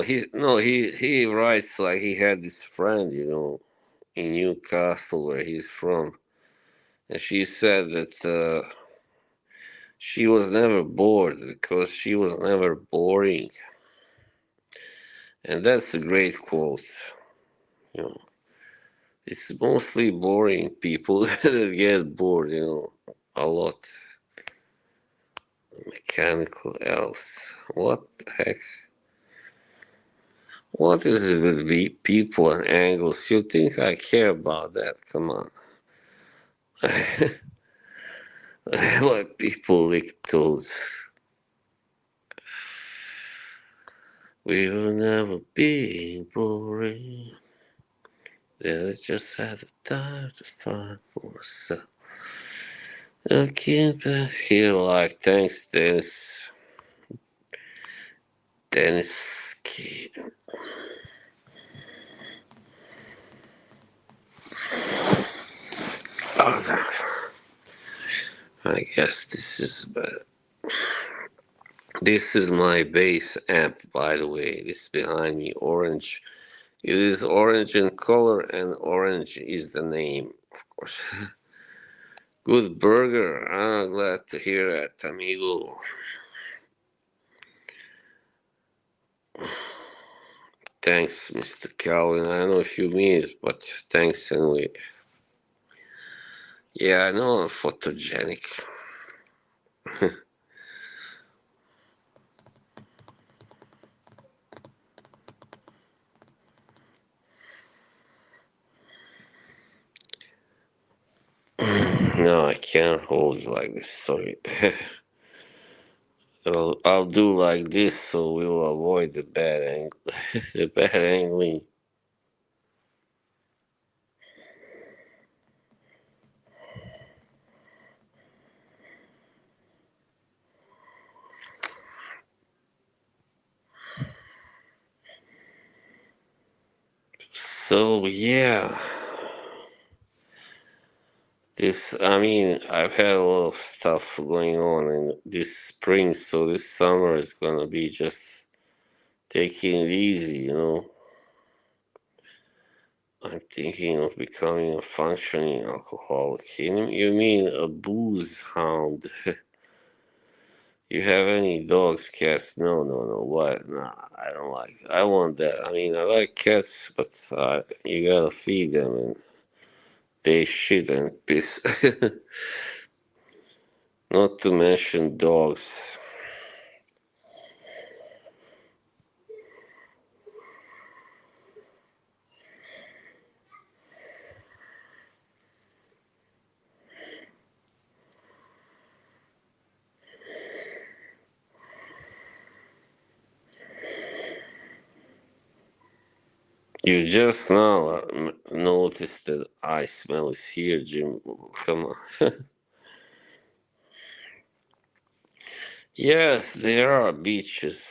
he, no, he writes like he had this friend, in Newcastle where he's from. And she said that she was never bored because she was never boring. And that's a great quote. You know, it's mostly boring people that get bored, a lot. Mechanical elves. What the heck? What is it with people and angles? You think I care about that? Come on. Let people lick toes. We will never be boring. They just had the time to find for ourselves. I can't here like thanks Dennis Oh, I guess this is my bass amp, by the way. This is behind me, orange. It is orange in color, and orange is the name, of course. Good burger. I'm glad to hear that, amigo. Thanks, Mr. Calvin. I know a few minutes, but thanks anyway. Yeah, I know I'm photogenic. No, I can't hold you like this. Sorry. I'll do like this so we'll avoid the bad angle, the bad angling. So yeah, I mean, I've had a lot of stuff going on in this spring, so this summer is gonna be just taking it easy. I'm thinking of becoming a functioning alcoholic. You mean a booze hound? You have any dogs, cats? No, no, no. What? Nah, I don't like. I want that. I mean, I like cats, but you gotta feed them, and they shit and piss. Not to mention dogs. You just now noticed that I smell is here, Jim. Come on. Yes, there are beaches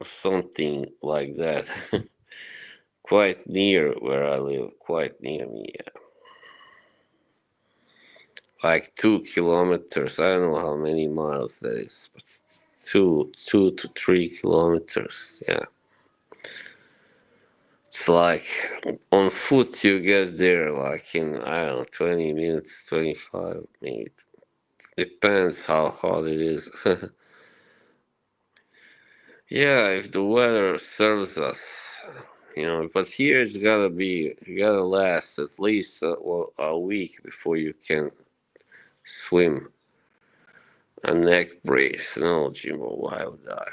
or something like that. Quite near where I live. Quite near me. Yeah. like 2 kilometers. I don't know how many miles that is, but 2 to 3 kilometers. Yeah, it's like on foot you get there like in I don't know 20 minutes, 25 maybe. Depends how hot it is. Yeah, if the weather serves us, But here it's gotta be, you gotta last at least a week before you can swim. A neck brace, no, Jimbo, why would I?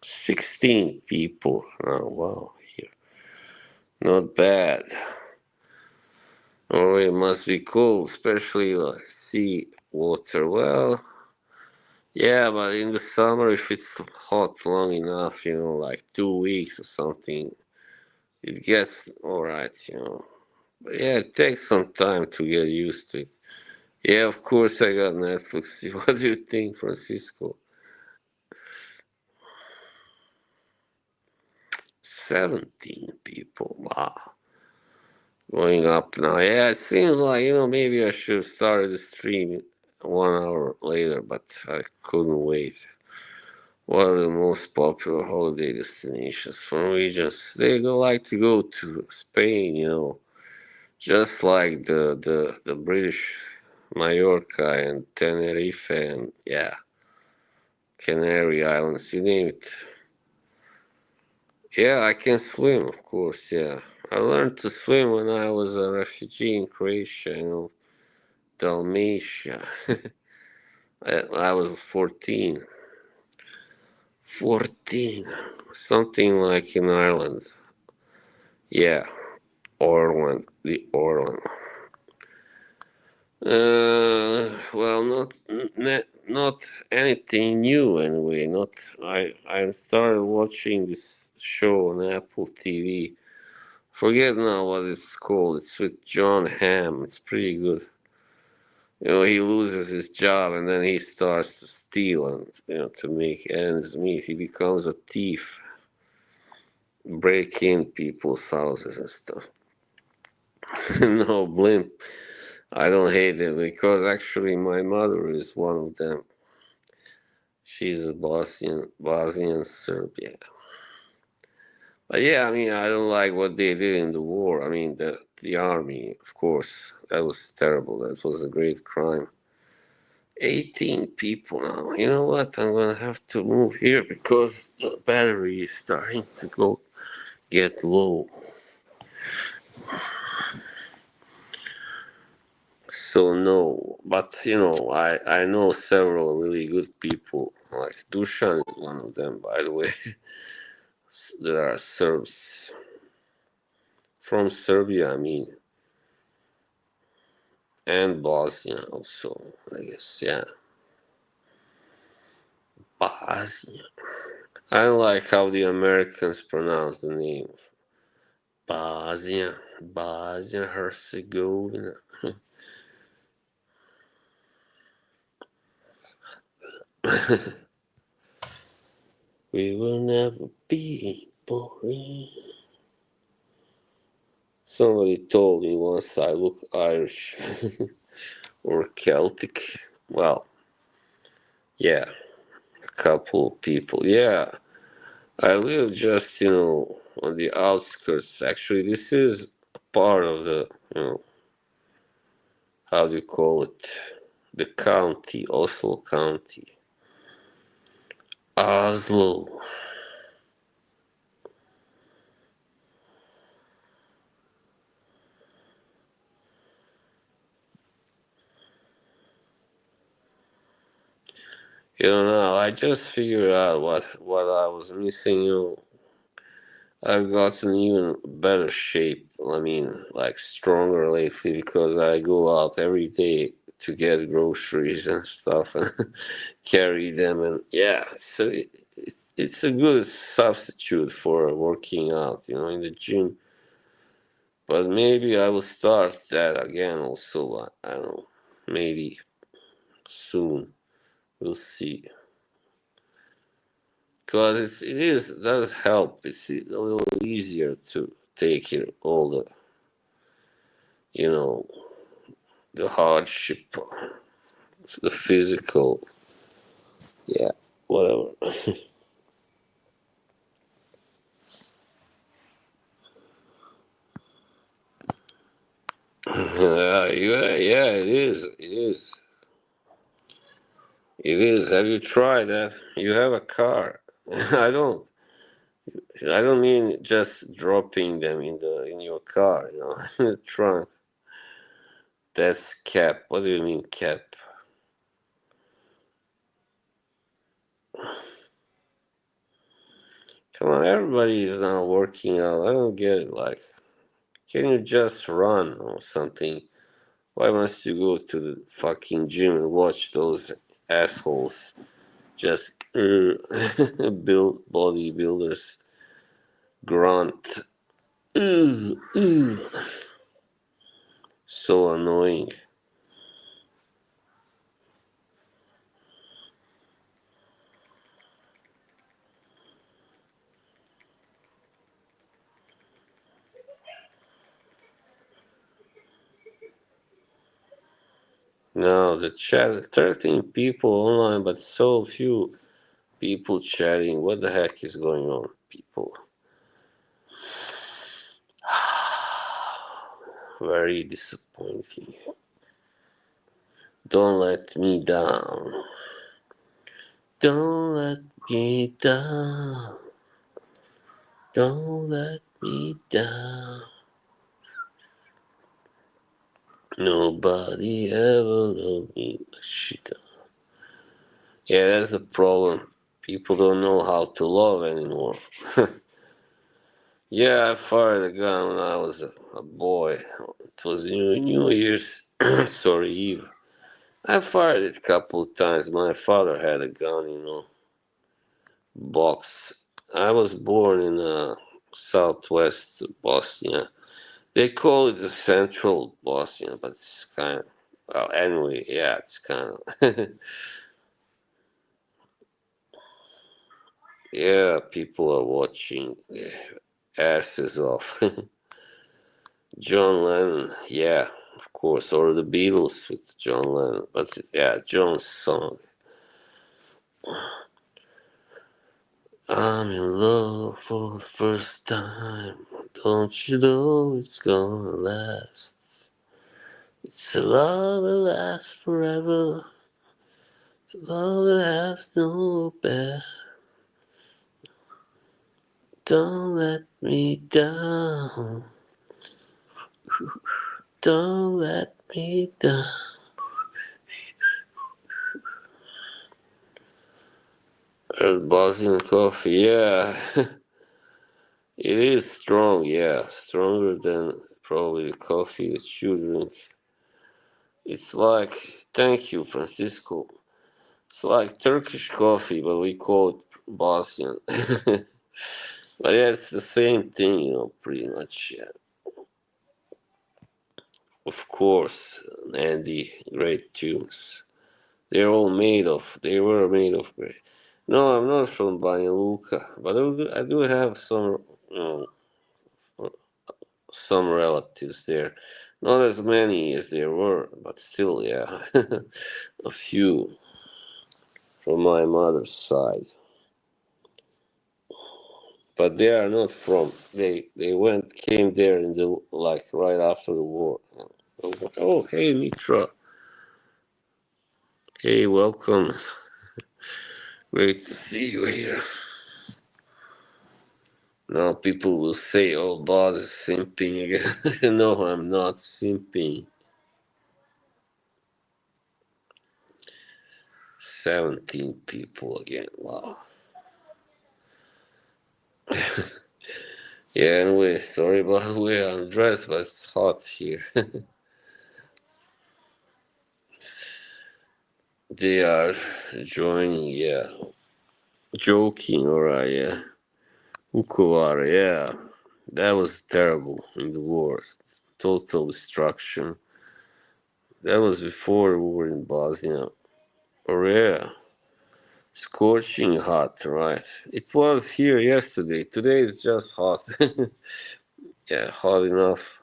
16 people, oh wow, here, not bad. Oh, it must be cold, especially like sea water. Well, yeah, but in the summer, if it's hot long enough, like 2 weeks or something, it gets alright. But yeah, it takes some time to get used to it. Yeah, of course I got Netflix. What do you think, Francisco? 17 people. Wow. Going up now. Yeah, it seems like, maybe I should have started the stream 1 hour later, but I couldn't wait. What are the most popular holiday destinations for Norwegians? They go like to go to Spain, just like the British Mallorca and Tenerife and yeah, Canary Islands, you name it. Yeah, I can swim, of course, yeah. I learned to swim when I was a refugee in Croatia, Dalmatia. I was 14. 14. Something like in Ireland. Yeah, Orland, the Orland. Well, not anything new anyway. Not I started watching this show on Apple TV. Forget now what it's called. It's with John Hamm. It's pretty good. He loses his job and then he starts to steal and to make ends meet. He becomes a thief, break in people's houses and stuff. No blimp. I don't hate it because actually my mother is one of them. She's a Bosnian Serb, yeah. But yeah, I mean, I don't like what they did in the war. I mean, the army, of course, that was terrible. That was a great crime. 18 people now. You know what? I'm gonna have to move here because the battery is starting to get low. So no, but I know several really good people. Like Dusan is one of them, by the way. There are Serbs from Serbia, I mean, and Bosnia also. I guess, yeah, Bosnia. I like how the Americans pronounce the name. Bosnia, Bosnia Herzegovina. We will never be boring. Somebody told me once I look Irish or Celtic. Well, yeah, a couple of people. Yeah, I live just, on the outskirts. Actually, this is a part of how do you call it? The county, Oslo County. Oslo. I just figured out what I was missing. I've gotten even better shape. I mean, like stronger lately because I go out every day to get groceries and stuff and carry them. And yeah, so it's a good substitute for working out, in the gym. But maybe I will start that again also. I don't know, maybe soon. We'll see. Because does help. It's a little easier to take in all the you know, the hardship, the physical, yeah, whatever. Yeah, it is. It is. It is. Have you tried that? You have a car. I don't. I don't mean just dropping them in your car. In the trunk. That's cap. What do you mean cap? Come on, everybody is now working out. I don't get it. Like, can you just run or something? Why must you go to the fucking gym and watch those assholes just build bodybuilders grunt? Ugh, ugh. So annoying. No, the chat, 13 people online, but so few people chatting. What the heck is going on, people? Very disappointing. Don't let me down. Don't let me down. Don't let me down. Nobody ever loved me like she does. Yeah, that's the problem. People don't know how to love anymore. Yeah, I fired a gun when I was a boy. It was New Year's, sorry, Eve. I fired it a couple of times. My father had a gun, box. I was born in southwest Bosnia. They call it the central Bosnia, but it's kind of, well, anyway, yeah, it's kind of, yeah, people are watching their asses off. John Lennon, yeah, of course, or the Beatles with John Lennon, but yeah, John's song. I'm in love for the first time. Don't you know it's gonna last? It's a love that lasts forever. It's a love that has no best. Don't let me down. Don't let me down. Bosnian coffee, yeah. It is strong, yeah. Stronger than probably the coffee that you drink. It's like, thank you, Francisco. It's like Turkish coffee, but we call it Bosnian. But yeah, it's the same thing, pretty much. Yeah. Of course, Andy, great tunes. They were made of great. No, I'm not from Banja Luka, but I do have you know, some relatives there. Not as many as there were, but still, yeah, a few from my mother's side. But they are not from. They came there in the like right after the war. Oh, hey Mitra, hey, welcome. Great to see you here. Now people will say, "Oh, boss is simping again." No, I'm not simping. 17 people again. Wow. Yeah, anyway, sorry about the way I'm dressed, but it's hot here. They are joining, yeah. Joking, alright, yeah. Vukovar, yeah. That was terrible in the war. Total destruction. That was before the war in Bosnia. Oh, yeah. Scorching hot, right? It was here yesterday. Today it's just hot. Yeah, hot enough.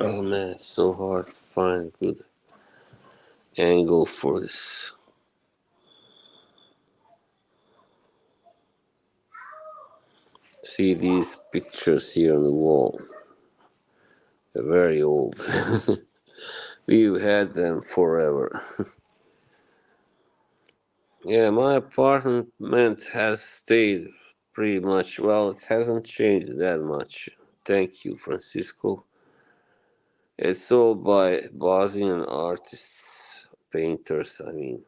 Oh man, it's so hard to find a good angle for this. See these pictures here on the wall. They're very old. We've had them forever. Yeah, my apartment has stayed pretty much, well, it hasn't changed that much. Thank you, Francisco. It's all by Bosnian artists, painters, I mean.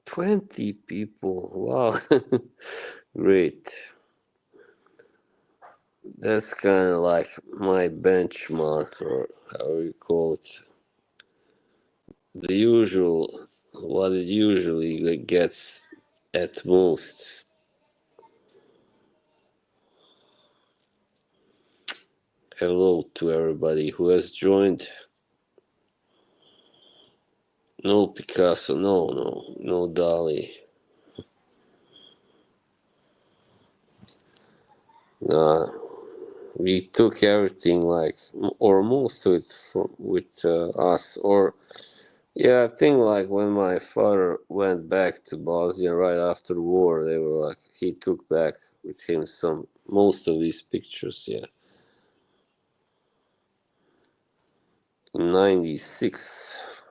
20 people, wow. Great. That's kind of like my benchmark, or how you call it. The usual, what it usually gets at most. Hello to everybody who has joined. No Picasso, no Dali. Nah, we took everything like, or most of it from, with us. Or, yeah, I think like when my father went back to Bosnia right after the war, they were like, he took back with him most of these pictures, yeah. In 96.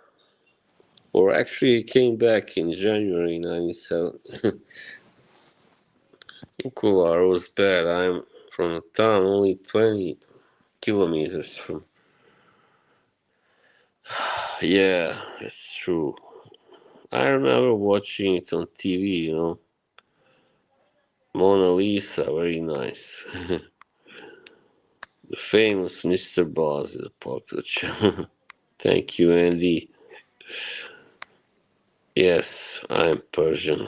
Or actually, he came back in January 97. Vukovar was bad. I'm from a town only 20 kilometers from. Yeah, it's true. I remember watching it on TV. Mona Lisa, very nice. The famous Mr. Boss is a popular channel. Thank you, Andy. Yes, I'm Persian.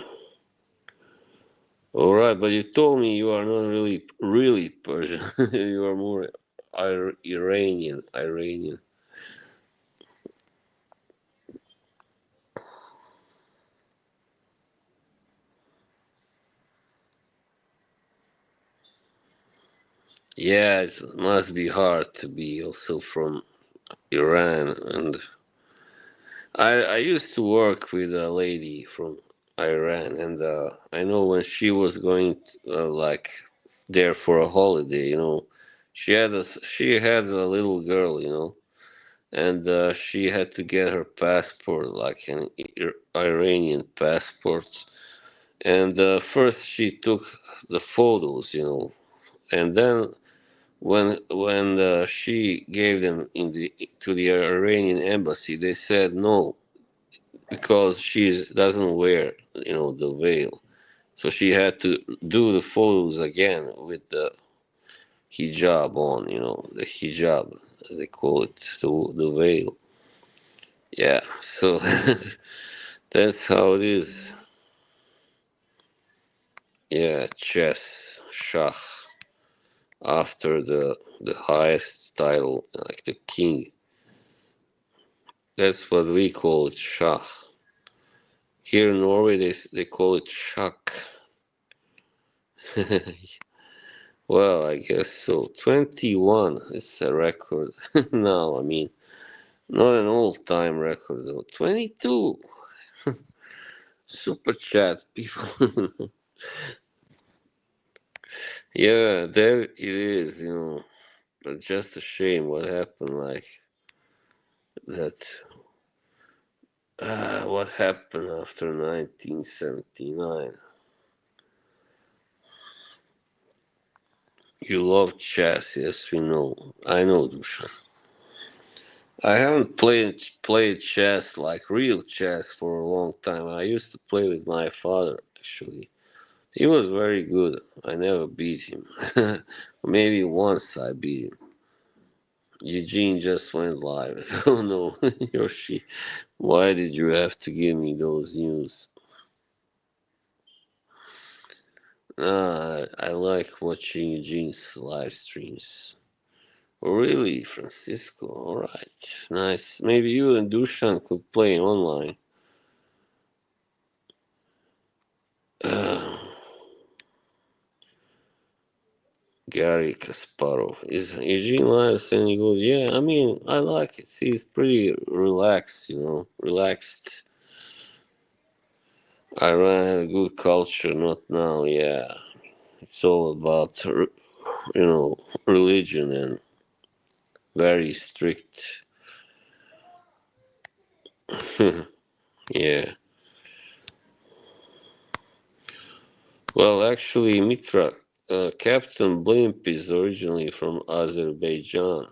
Alright, but you told me you are not really Persian. You are more Iranian. Iranian. Yeah, it must be hard to be also from Iran. And I used to work with a lady from Iran, and I know when she was going like there for a holiday, she had a little girl, and she had to get her passport, like an Iranian passport. And first she took the photos, and then when she gave them to the Iranian embassy, they said no because she doesn't wear the veil. So she had to do the photos again with the hijab on, the hijab as they call it, the veil. Yeah, so that's how it is. Yeah, chess, Shah, after the highest title, like the king. That's what we call it, Shah. Here in Norway, they call it Shak. Well, I guess so. 21 is a record now. I mean, not an all-time record though. 22 super chat people. Yeah, there it is. But just a shame what happened. Like that. What happened after 1979? You love chess, yes, we know. I know, Dushan. I haven't played chess, like real chess, for a long time. I used to play with my father, actually. He was very good. I never beat him. Maybe once I beat him. Eugene just went live. Oh no, Yoshi, why did you have to give me those news? I like watching Eugene's live streams. Oh, really, Francisco? Alright, nice. Maybe you and Dushan could play online. Uh, Gary Kasparov. Is Eugene Lyles any good? Yeah, I mean, I like it. He's pretty relaxed, relaxed. Iran had a good culture, not now, yeah. It's all about, religion and very strict. Yeah. Well, actually, Mitra, Captain Blimp is originally from Azerbaijan.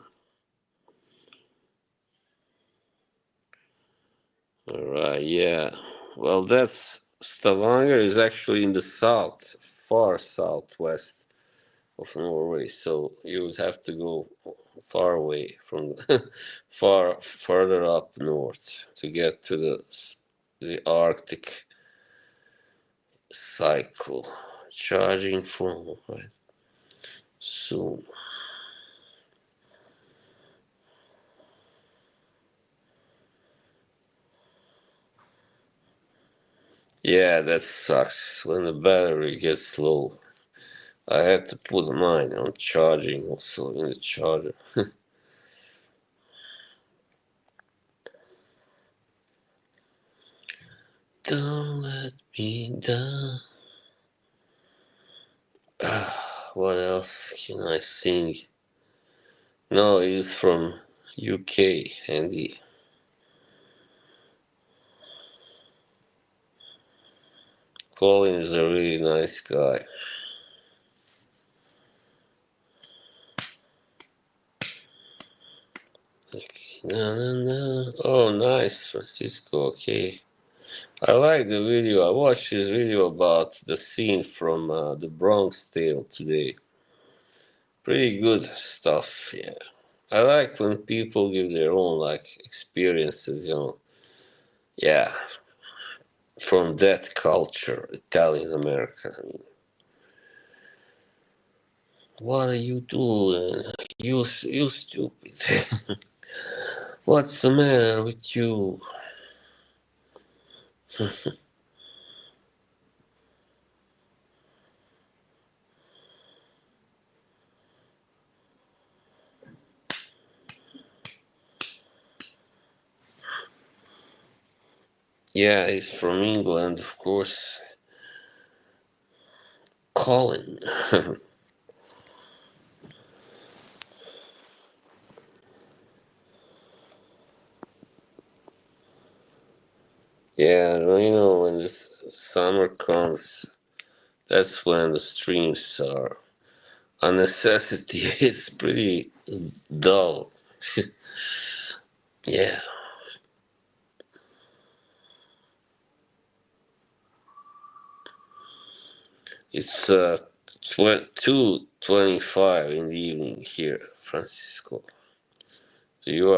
All right, yeah. Well, that's Stavanger is actually in the south, far southwest of Norway. So you would have to go far away from further up north to get to the Arctic cycle. Charging phone, right? Soon. Yeah, that sucks when the battery gets low. I had to put mine on charging also in the charger. Don't let me down. What else can I sing? No, he's from UK, and Colin is a really nice guy. Okay. No, no, no. Oh, nice, Francisco. Okay. I like the video. I watched his video about the scene from the Bronx Tale today. Pretty good stuff, yeah. I like when people give their own experiences, Yeah, from that culture, Italian American. I mean, what are you doing? You stupid. What's the matter with you? Yeah, he's from England, of course. Colin. Yeah, well, when this summer comes, that's when the streams are a necessity. It's pretty dull. Yeah, it's 2:25 in the evening here, Francisco. So you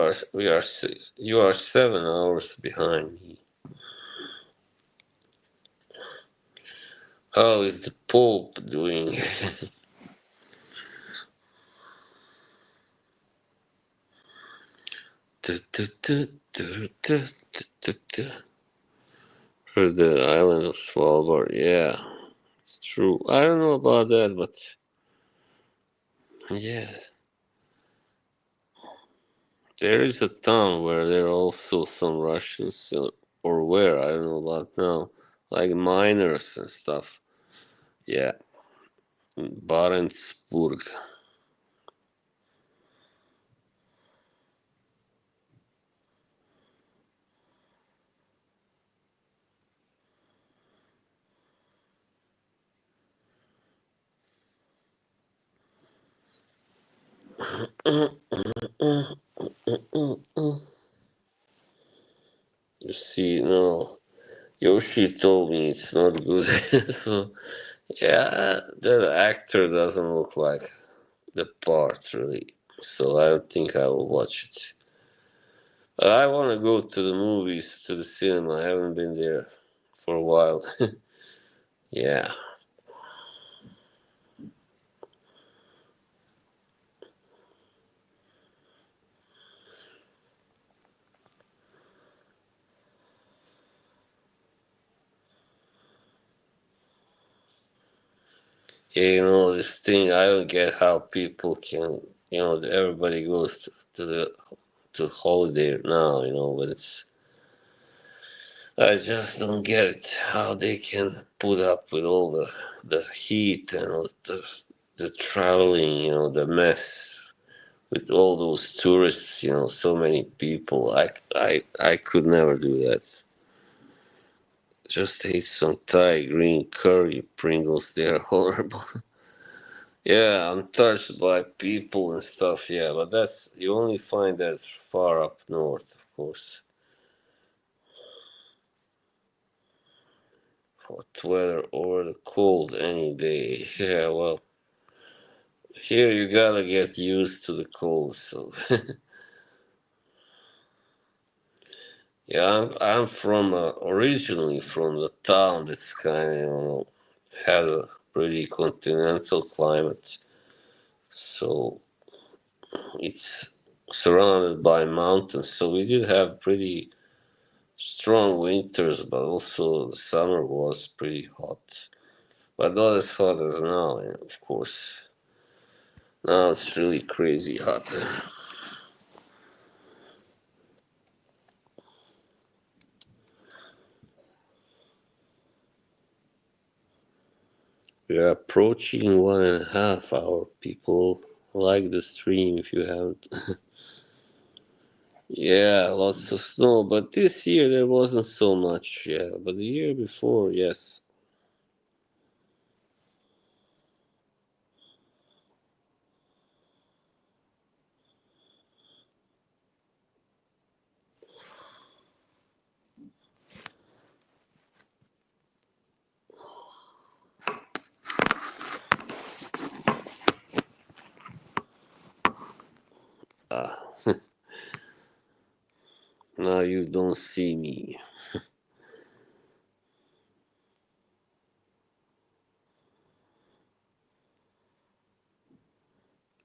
are 7 hours behind me. How is the Pope doing? For the island of Svalbard, yeah, it's true. I don't know about that, but yeah, there is a town where there are also some Russians, or where, I don't know about now, like miners and stuff. Yeah, Barentsburg. You see, no, Yoshi told me it's not good. So, yeah, that actor doesn't look like the part, really. So I don't think I will watch it. I want to go to the movies, to the cinema. I haven't been there for a while. Yeah. This thing, I don't get how people can, everybody goes to the to holiday now, but I just don't get it how they can put up with all the heat and all the traveling, the mess with all those tourists, so many people. I could never do that. Just ate some Thai green curry Pringles. They're horrible. Yeah, I'm touched by people and stuff. Yeah, but you only find that far up north, of course. Hot weather or the cold any day. Yeah, well, here you gotta get used to the cold. So yeah, I'm from originally from the town that's kind of had a pretty continental climate. So it's surrounded by mountains. So we did have pretty strong winters, but also the summer was pretty hot. But not as hot as now, of course. Now it's really crazy hot. We are approaching 1.5 hour, people. Like the stream if you haven't. Yeah, lots of snow, but this year there wasn't so much. Yeah, but the year before, yes. Ah, now you don't see me.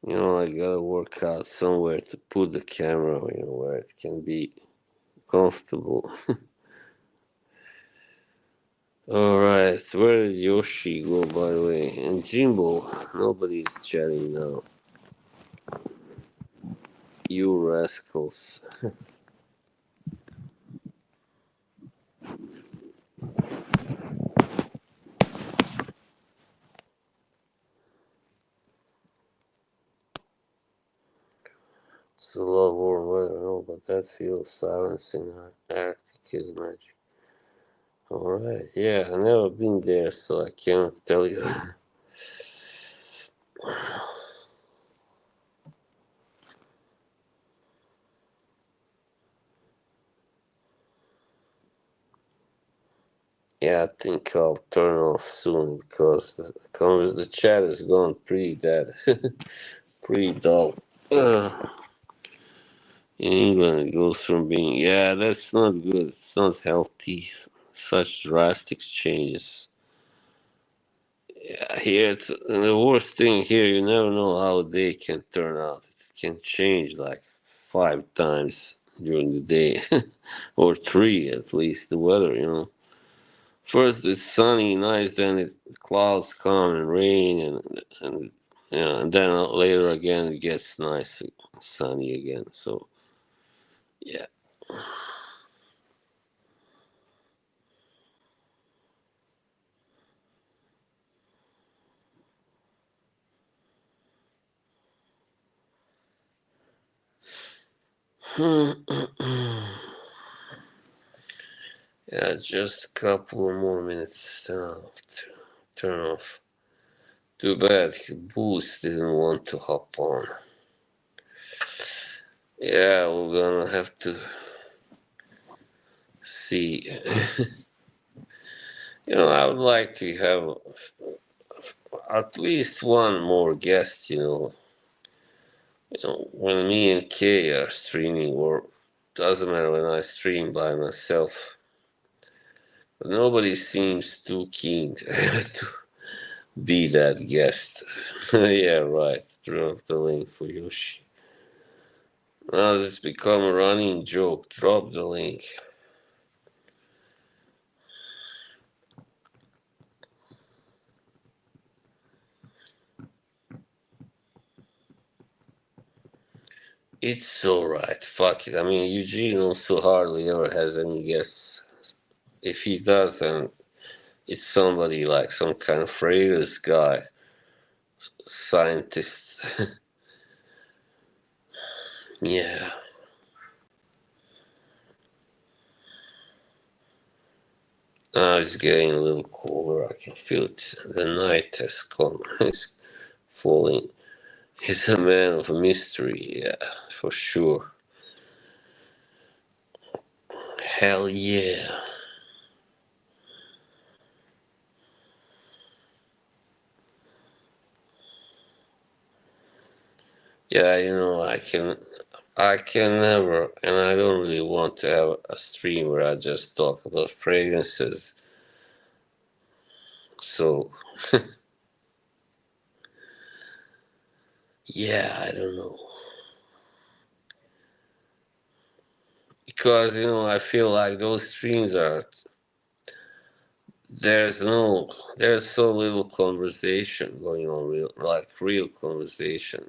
I gotta work out somewhere to put the camera, where it can be comfortable. Alright, where did Yoshi go, by the way? And Jimbo, nobody's chatting now. You rascals. It's a lot of warm weather, no, but that feels silence in our Arctic is magic. Alright, yeah, I've never been there, so I can't tell you. Yeah, I think I'll turn off soon because the chat has gone pretty dead, pretty dull. In England, it goes from being, yeah, that's not good. It's not healthy. Such drastic changes. Yeah, here, and the worst thing here, you never know how a day can turn out. It can change like 5 times during the day, or three at least, the weather. First it's sunny, nice, then clouds come and rain, and then later again it gets nice, and sunny again. So, yeah. Yeah, just a couple of more minutes, then I'll turn off. Too bad Boost didn't want to hop on. Yeah, we're gonna have to see. I would like to have at least one more guest. When me and Kay are streaming, or doesn't matter when I stream by myself. But nobody seems too keen to be that guest. Yeah, right. Drop the link for Yoshi. Now it's become a running joke. Drop the link. It's alright. Fuck it. I mean, Eugene also hardly ever has any guests. If he does, then it's somebody like some kind of fragrance guy, scientist. Yeah. It's getting a little colder. I can feel it. The night has come. It's falling. He's a man of mystery. Yeah, for sure. Hell yeah. Yeah, I can never, and I don't really want to have a stream where I just talk about fragrances. So, yeah, I don't know. Because, I feel like those streams there's no, there's so little conversation going on, real conversation.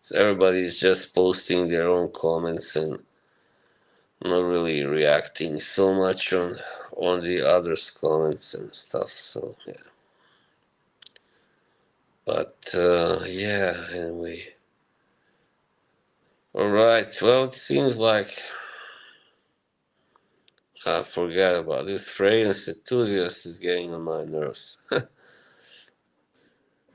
So everybody's just posting their own comments and not really reacting so much on the others' comments and stuff. So yeah, but yeah. Anyway, all right. Well, it seems like I forgot about this fragrance enthusiast is getting on my nerves.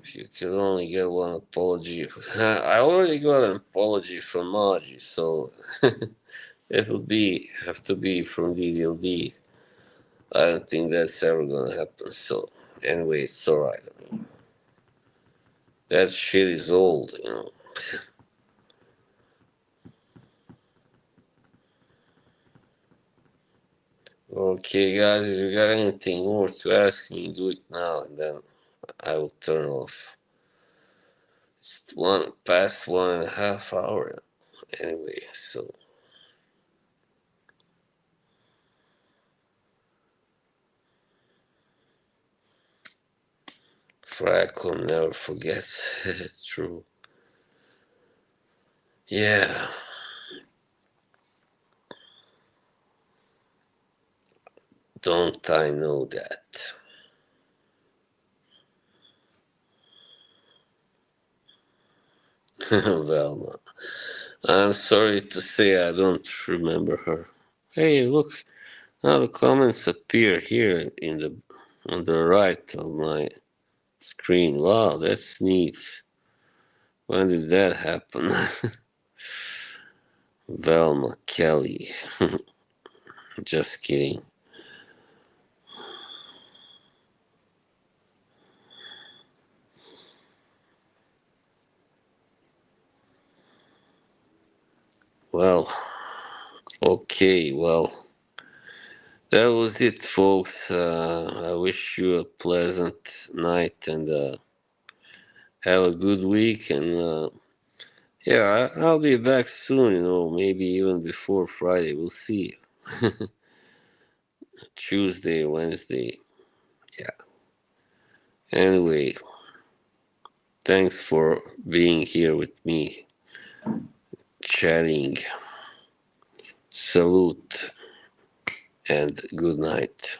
If you could only get one apology, I already got an apology from Margie, so it would be have to be from DDLD. I don't think that's ever gonna happen. So anyway, it's alright. That shit is old. Okay, guys, if you got anything more to ask me, do it now, and then I will turn off. It's past 1.5 hours anyway. So Frack will never forget. True. Yeah. Don't I know that? Velma. I'm sorry to say I don't remember her. Hey, look, now the comments appear here on the right of my screen. Wow, that's neat. When did that happen? Velma Kelly. Just kidding. Well, okay, well, that was it, folks. I wish you a pleasant night and have a good week. And yeah, I'll be back soon, maybe even before Friday. We'll see. Tuesday, Wednesday. Yeah. Anyway, thanks for being here with me, chatting. Salute and good night.